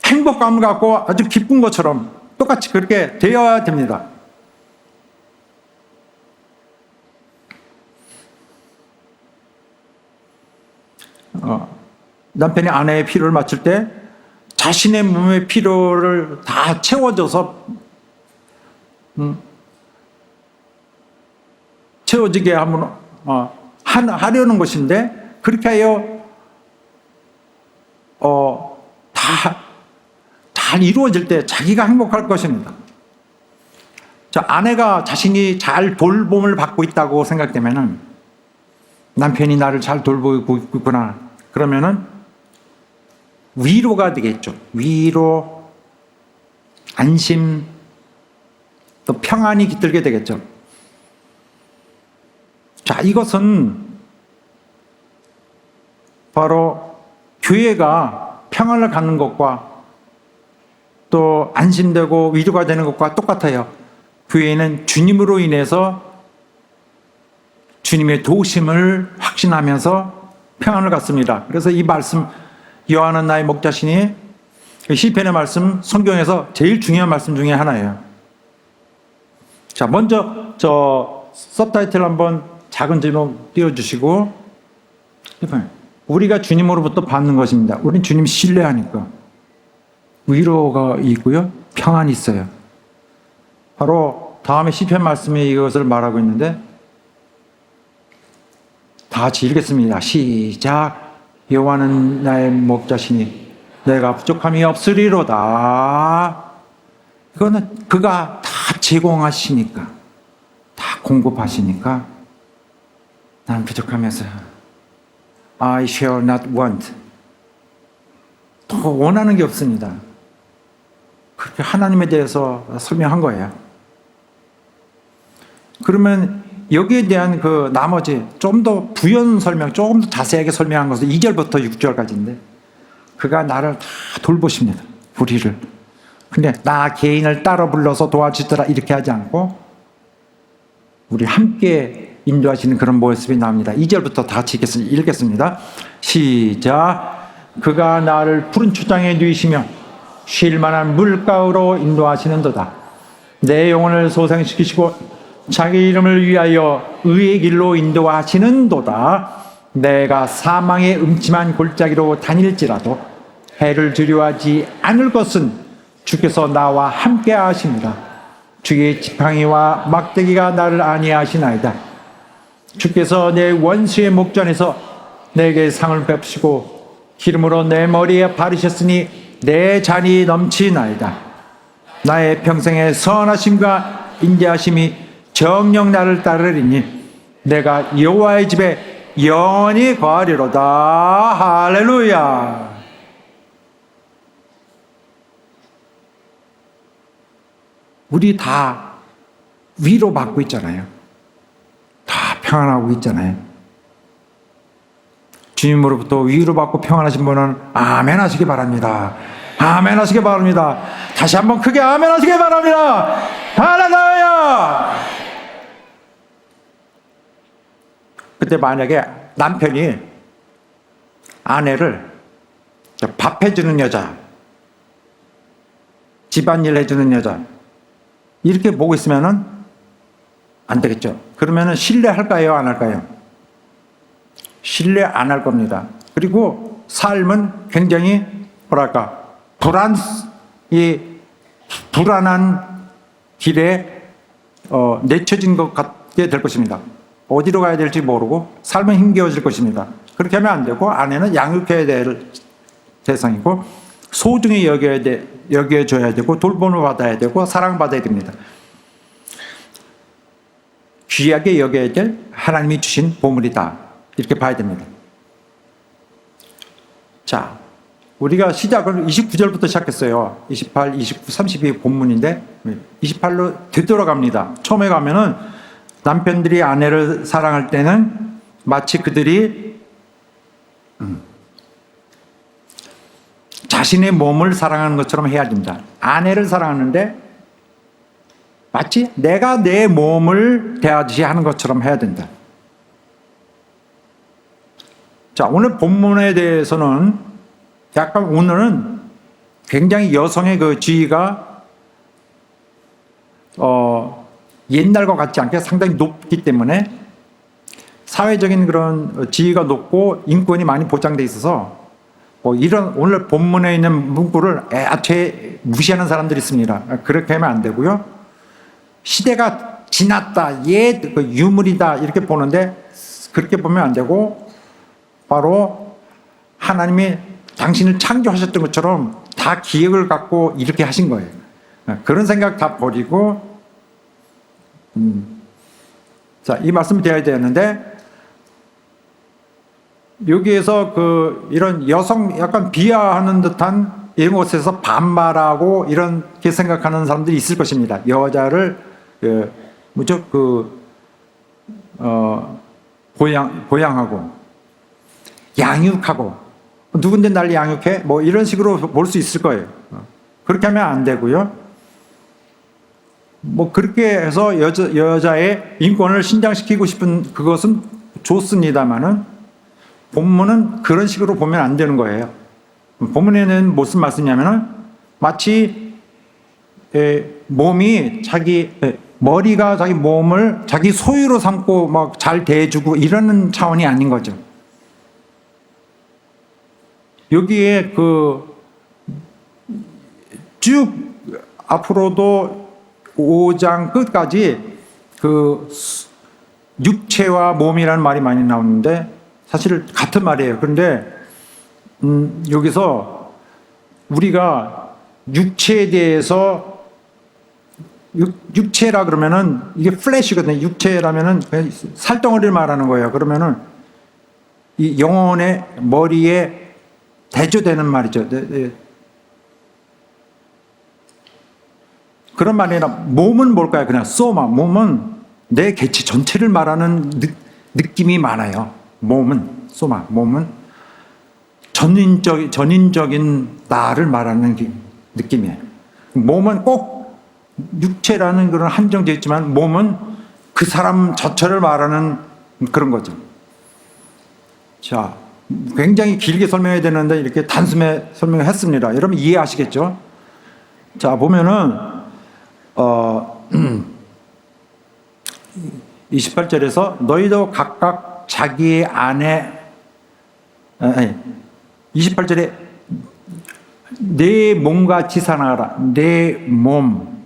행복감을 갖고 아주 기쁜 것처럼 똑같이 그렇게 되어야 됩니다. 남편이 아내의 필요를 맞출 때 자신의 몸의 필요를 다 채워줘서 채워지게 하려는 것인데 그렇게 하여 잘 이루어질 때 자기가 행복할 것입니다. 자, 아내가 자신이 잘 돌봄을 받고 있다고 생각되면은 남편이 나를 잘 돌보고 있구나. 그러면은 위로가 되겠죠. 위로, 안심, 또 평안이 깃들게 되겠죠. 자, 이것은 바로 교회가 평안을 갖는 것과 또 안심되고 위로가 되는 것과 똑같아요. 교회는 주님으로 인해서 주님의 도우심을 확신하면서 평안을 갖습니다. 그래서 이 말씀 여호와는 나의 목자시니 시편의 말씀 성경에서 제일 중요한 말씀 중에 하나예요. 자, 먼저 서브타이틀 한번 작은 제목 띄워주시고 우리가 주님으로부터 받는 것입니다. 우리는 주님 신뢰하니까 위로가 있고요. 평안이 있어요. 바로 다음에 시편 말씀에 이것을 말하고 있는데 다 같이 읽겠습니다. 시작. 여호와는 나의 목자시니 내가 부족함이 없으리로다. 이거는 그가 다 제공하시니까 다 공급하시니까 나는 부족하면서 I shall not want. 더 원하는 게 없습니다. 그렇게 하나님에 대해서 설명한 거예요. 그러면 여기에 대한 그 나머지 좀 더 부연 설명, 조금 더 자세하게 설명한 것은 2절부터 6절까지인데 그가 나를 다 돌보십니다. 우리를. 근데 나 개인을 따로 불러서 도와주더라 이렇게 하지 않고 우리 함께 인도하시는 그런 모습이 나옵니다. 2절부터 다 같이 읽겠습니다. 시작. 그가 나를 푸른 초장에 누이시며 쉴 만한 물가로 인도하시는도다. 내 영혼을 소생시키시고 자기 이름을 위하여 의의 길로 인도하시는도다. 내가 사망의 음침한 골짜기로 다닐지라도 해를 두려워하지 않을 것은 주께서 나와 함께 하십니다. 주의 지팡이와 막대기가 나를 안위하시나이다. 주께서 내 원수의 목전에서 내게 상을 베푸시고 기름으로 내 머리에 바르셨으니 내 잔이 넘치나이다. 나의 평생의 선하심과 인자하심이 정녕 나를 따르리니 내가 여호와의 집에 영원히 거하리로다. 할렐루야. 우리 다 위로받고 있잖아요. 다 평안하고 있잖아요. 주님으로부터 위로받고 평안하신 분은 아멘 하시기 바랍니다. 아멘 하시기 바랍니다. 다시 한번 크게 아멘 하시기 바랍니다. 할렐루야. 그때 만약에 남편이 아내를 밥 해주는 여자, 집안일 해주는 여자 이렇게 보고 있으면은 안 되겠죠. 그러면은 신뢰할까요, 안 할까요? 신뢰 안 할 겁니다. 그리고 삶은 굉장히 뭐랄까 불안한 길에 내쳐진 것 같게 될 것입니다. 어디로 가야 될지 모르고 삶은 힘겨워질 것입니다. 그렇게 하면 안 되고 아내는 양육해야 될 대상이고 소중히 여겨줘야 되고 돌봄을 받아야 되고 사랑받아야 됩니다. 귀하게 여겨야 될 하나님이 주신 보물이다. 이렇게 봐야 됩니다. 자, 우리가 시작을 29절부터 시작했어요. 28, 29, 32 본문인데 28로 되돌아갑니다. 처음에 가면은 남편들이 아내를 사랑할 때는 마치 그들이 자신의 몸을 사랑하는 것처럼 해야 됩니다. 아내를 사랑하는데 마치 내가 내 몸을 대하듯이 하는 것처럼 해야 된다. 자, 오늘 본문에 대해서는 약간 오늘은 굉장히 여성의 그 지위가 옛날과 같지 않게 상당히 높기 때문에 사회적인 그런 지위가 높고 인권이 많이 보장돼 있어서 이런 오늘 본문에 있는 문구를 애초에 무시하는 사람들이 있습니다. 그렇게 하면 안 되고요. 시대가 지났다, 옛 유물이다 이렇게 보는데 그렇게 보면 안 되고 바로 하나님이 당신을 창조하셨던 것처럼 다 기획을 갖고 이렇게 하신 거예요. 그런 생각 다 버리고 자, 이 말씀이 되어야 되는데 여기에서 이런 여성 약간 비하하는 듯한 이런 곳에서 반말하고 이렇게 생각하는 사람들이 있을 것입니다. 여자를 무척 보양하고 양육하고 누군데 날 양육해? 뭐 이런 식으로 볼 수 있을 거예요. 그렇게 하면 안 되고요. 뭐 그렇게 해서 여자의 인권을 신장시키고 싶은 그것은 좋습니다만은 본문은 그런 식으로 보면 안 되는 거예요. 본문에는 무슨 말씀이냐면은 마치 머리가 자기 몸을 자기 소유로 삼고 막 잘 대해주고 이러는 차원이 아닌 거죠. 여기에 쭉 앞으로도 5장 끝까지 육체와 몸이라는 말이 많이 나오는데 사실 같은 말이에요. 그런데 여기서 우리가 육체에 대해서 육체라 그러면은 이게 플래시거든요. 육체라면은 살덩어리를 말하는 거예요. 그러면은 이 영혼의 머리에 대조되는 말이죠. 그런 말이 아니라 몸은 뭘까요? 그냥 소마, 몸은 내 개체 전체를 말하는 느낌이 많아요. 몸은 소마, 몸은 전인적인 나를 말하는 느낌이에요. 몸은 꼭 육체라는 그런 한정되어 있지만 몸은 그 사람 자체를 말하는 그런 거죠. 자, 굉장히 길게 설명해야 되는데 이렇게 단숨에 설명을 했습니다. 여러분 이해하시겠죠? 자, 보면은 28절에서 너희도 각각 자기의 아내 28절에 내 몸과 치사하라. 내 몸.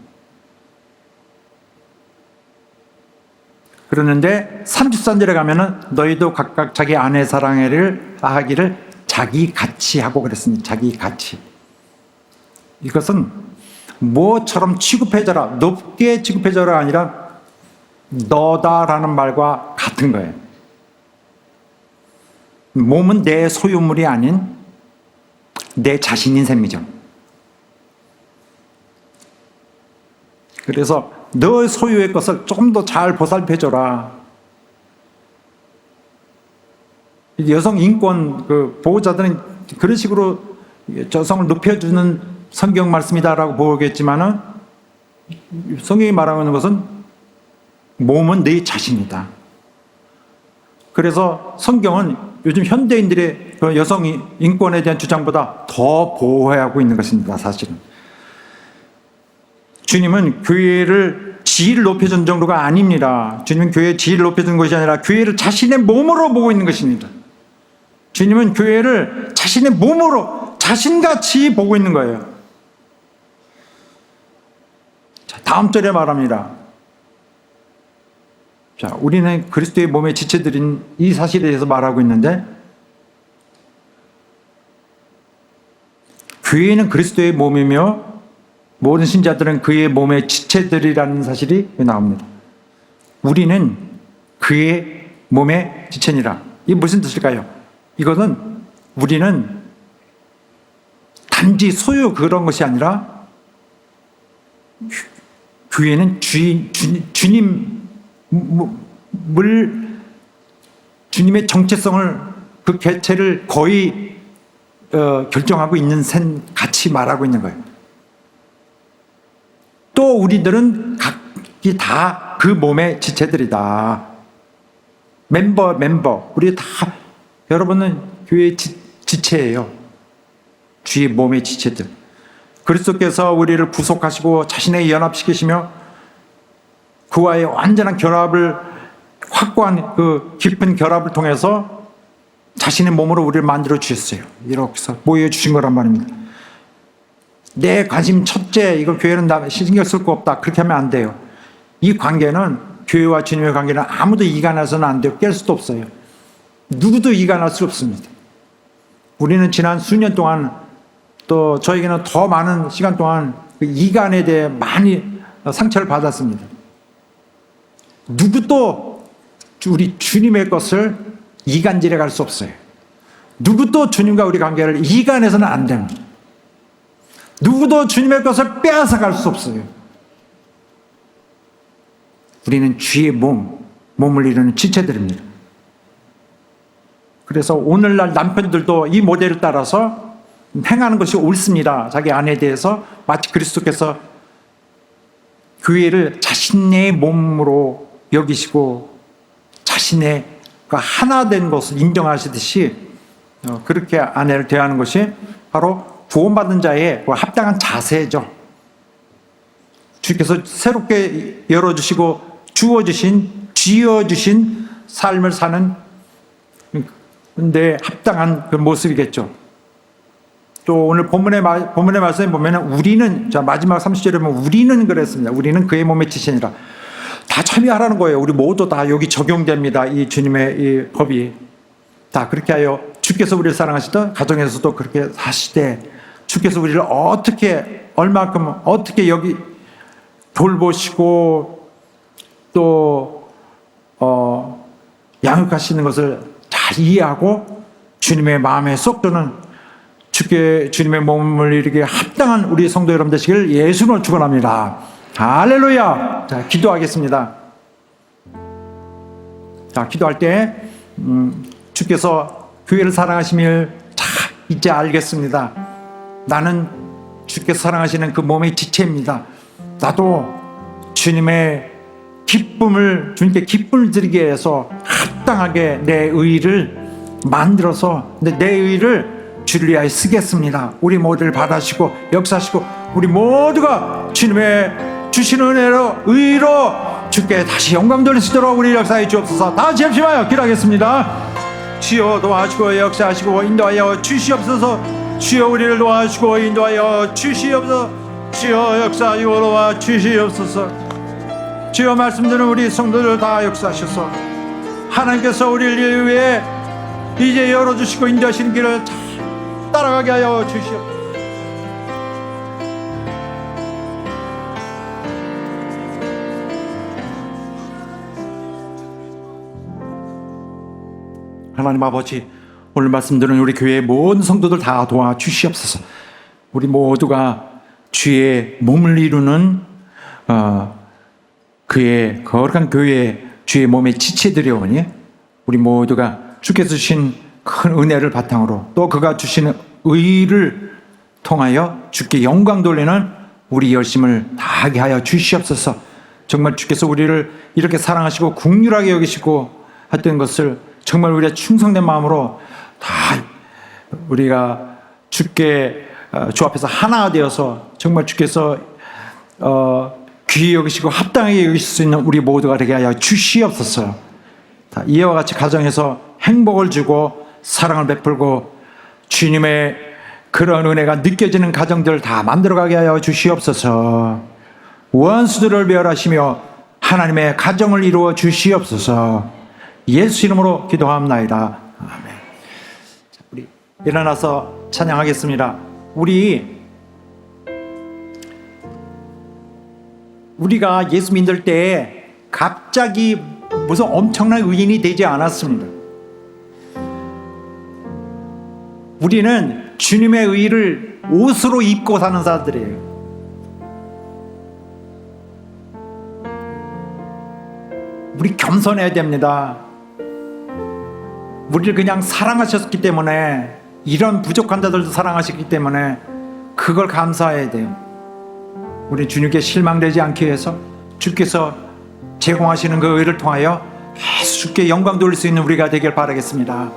그러는데 33절에 가면은 너희도 각각 자기 아내 사랑을 하기를 자기 같이 하고 그랬습니다. 자기 같이. 이것은 뭐처럼 취급해져라, 높게 취급해져라 아니라 너다라는 말과 같은 거예요. 몸은 내 소유물이 아닌 내 자신인 셈이죠. 그래서 너 소유의 것을 조금 더 잘 보살펴줘라. 여성 인권 보호자들은 그런 식으로 여성을 높여주는 성경 말씀이다라고 보겠지만은 성경이 말하고 있는 것은 몸은 네 자신이다. 그래서 성경은 요즘 현대인들의 그 여성 인권에 대한 주장보다 더 보호하고 있는 것입니다. 사실은 주님은 교회를 지위를 높여준 정도가 아닙니다. 주님은 교회의 지위를 높여준 것이 아니라 교회를 자신의 몸으로 보고 있는 것입니다. 주님은 교회를 자신의 몸으로 자신같이 보고 있는 거예요. 자, 다음 절에 말합니다. 자, 우리는 그리스도의 몸의 지체들인 이 사실에 대해서 말하고 있는데, 교회는 그리스도의 몸이며 모든 신자들은 그의 몸의 지체들이라는 사실이 나옵니다. 우리는 그의 몸의 지체니라. 이게 무슨 뜻일까요? 이것은 우리는 단지 소유 그런 것이 아니라 교회는 주님의 정체성을, 그 개체를 거의 결정하고 있는 셈 같이 말하고 있는 거예요. 또 우리들은 각기 다 그 몸의 지체들이다. 멤버 우리 다, 여러분은 교회의 지체예요. 주의 몸의 지체들. 그리스도께서 우리를 구속하시고 자신에게 연합시키시며 그와의 완전한 결합을, 확고한 그 깊은 결합을 통해서 자신의 몸으로 우리를 만들어 주셨어요. 이렇게 해서 모여 주신 거란 말입니다. 내 관심 첫째, 이거 교회는 나 신경 쓸 거 없다, 그렇게 하면 안 돼요. 이 관계는, 교회와 주님의 관계는 아무도 이간해서는 안 돼요. 깰 수도 없어요. 누구도 이간할 수 없습니다. 우리는 지난 수년 동안, 또 저에게는 더 많은 시간 동안 그 이간에 대해 많이 상처를 받았습니다. 누구도 우리 주님의 것을 이간질해 갈 수 없어요. 누구도 주님과 우리 관계를 이간해서는 안 됩니다. 누구도 주님의 것을 빼앗아 갈 수 없어요. 우리는 주의 몸을 이루는 지체들입니다. 그래서 오늘날 남편들도 이 모델을 따라서 행하는 것이 옳습니다. 자기 아내에 대해서 마치 그리스도께서 교회를 자신의 몸으로 여기시고 자신의 하나 된 것을 인정하시듯이 그렇게 아내를 대하는 것이 바로 구원받은 자의 합당한 자세죠. 주께서 새롭게 열어주시고 쥐어주신 삶을 사는 데 합당한 그 모습이겠죠. 또 오늘 본문의 말씀에 보면 우리는, 자 마지막 30절에 보면 우리는 그랬습니다. 우리는 그의 몸의 지체니라. 다 참여하라는 거예요. 우리 모두 다 여기 적용됩니다. 이 주님의 이 법이 다 그렇게 하여 주께서 우리를 사랑하시던 가정에서도 그렇게 사시되, 주께서 우리를 어떻게, 얼마큼 어떻게 여기 돌보시고 또 양육하시는 것을 잘 이해하고 주님의 마음에 쏙 드는 주님의 몸을 이루기에 합당한 우리 성도 여러분 되시길 예수로 축원합니다. 할렐루야. 자, 기도하겠습니다. 자, 기도할 때 주께서 교회를 사랑하심을 잘 이제 알겠습니다. 나는 주께서 사랑하시는 그 몸의 지체입니다. 나도 주님께 기쁨을 드리기 위해서 합당하게 내 의를 만들어서 내 의를 주를 위하여 쓰겠습니다. 우리 모두를 받아주시고 역사하시고 우리 모두가 주님의 주신 은혜로 의로 주께 다시 영광 돌릴 수 있도록 우리 역사해 주옵소서. 다 같이 합심하여 기도하겠습니다. 주여 도와주시고 역사하시고 인도하여 주시옵소서. 주여 우리를 도와주시고 인도하여 주시옵소서. 주여 역사하여 도와 주시옵소서. 주여 말씀드린 우리 성도들 다 역사하셔서 하나님께서 우리를 위해 이제 열어주시고 인도하시는 길을 잘 따라가게 하여 주시옵소서. 하나님 아버지, 오늘 말씀드린 우리 교회의 모든 성도들 다 도와주시옵소서. 우리 모두가 주의 몸을 이루는 그의 거룩한 교회의 주의 몸의 지체들이오니 우리 모두가 주께서 주신 큰 은혜를 바탕으로 또 그가 주시는 의를 통하여 주께 영광 돌리는 우리 열심을 다하게 하여 주시옵소서. 정말 주께서 우리를 이렇게 사랑하시고 긍휼하게 여기시고 했던 것을 정말 우리가 충성된 마음으로 다 우리가 주께 주 앞에서 하나가 되어서 정말 주께서 귀히 여기시고 합당하게 여기실 수 있는 우리 모두가 되게 하여 주시옵소서. 다 이와 같이 가정에서 행복을 주고 사랑을 베풀고 주님의 그런 은혜가 느껴지는 가정들 다 만들어가게 하여 주시옵소서. 원수들을 멸하시며 하나님의 가정을 이루어 주시옵소서. 예수 이름으로 기도합나이다. 아멘. 우리 일어나서 찬양하겠습니다. 우리가 예수 믿을 때 갑자기 무슨 엄청난 의인이 되지 않았습니다. 우리는 주님의 의를 옷으로 입고 사는 자들이에요. 우리 겸손해야 됩니다. 우리를 그냥 사랑하셨기 때문에, 이런 부족한 자들도 사랑하셨기 때문에 그걸 감사해야 돼요. 우리 주님께 실망되지 않기 위해서 주께서 제공하시는 그 의를 통하여 계속 주께 영광 돌릴 수 있는 우리가 되길 바라겠습니다.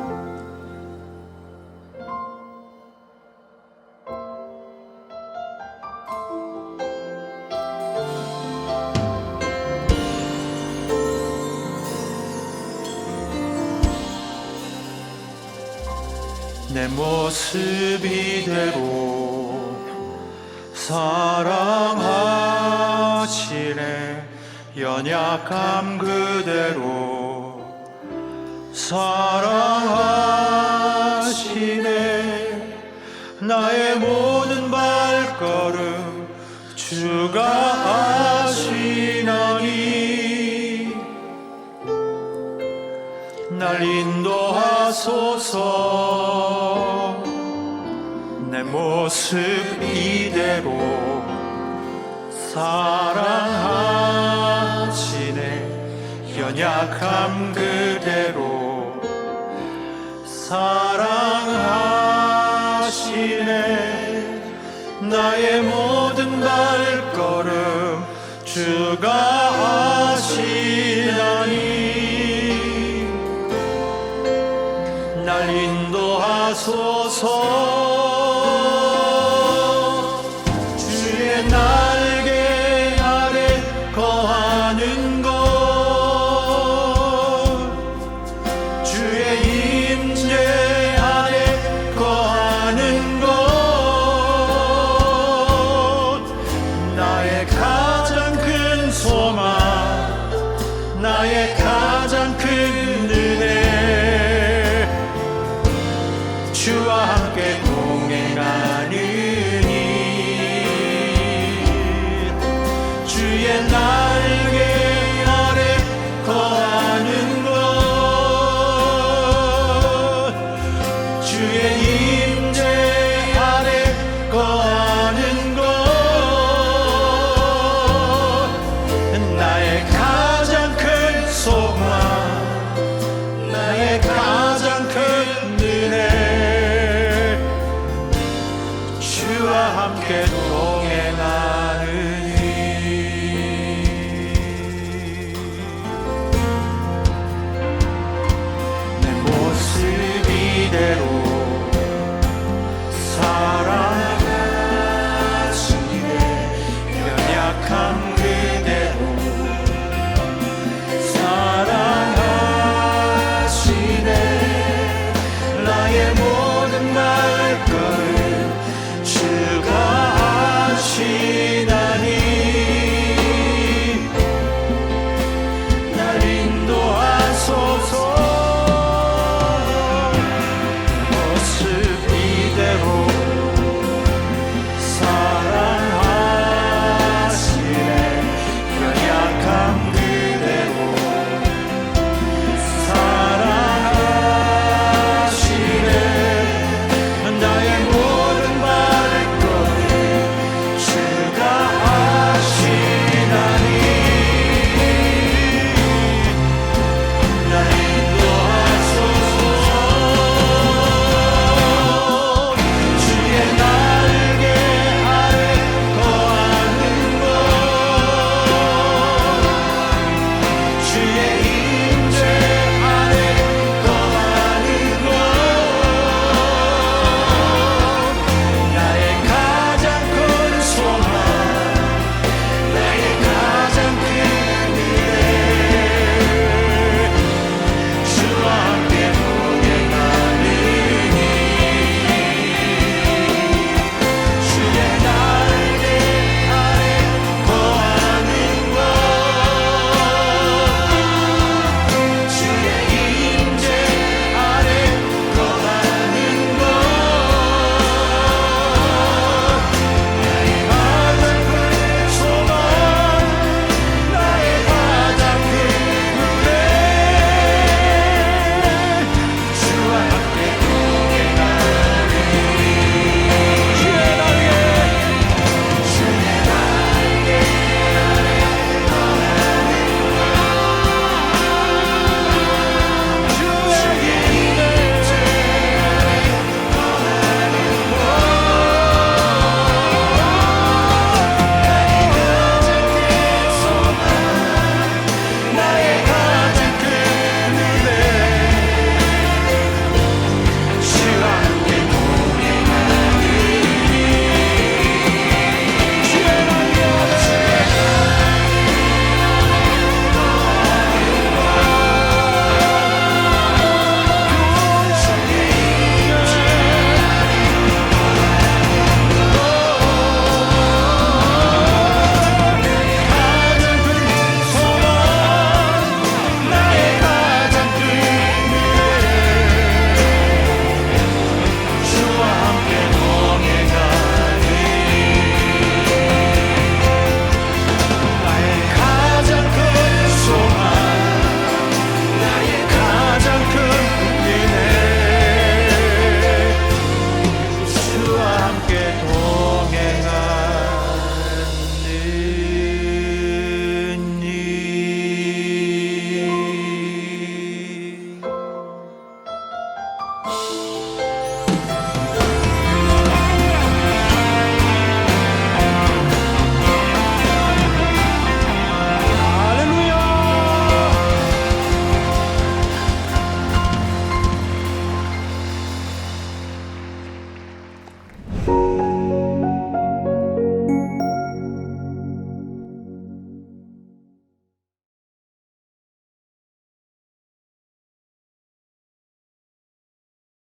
내 모습 이대로 사랑하시네. 연약함 그대로 사랑하시네. 나의 모든 발걸음 주가 아시나니 날 인도하소서. 내 모습 이대로 사랑하시네. 연약함 그대로 사랑하시네. 나의 모든 발걸음 주가 아시나니 날 인도하소서. 주의 날개 아래 거하는 것, 주의 임재 아래 거하는 것, 나의 가장 큰 소망, 나의 가장 큰 은혜, 주와 함께 동행하는 일. 주의 날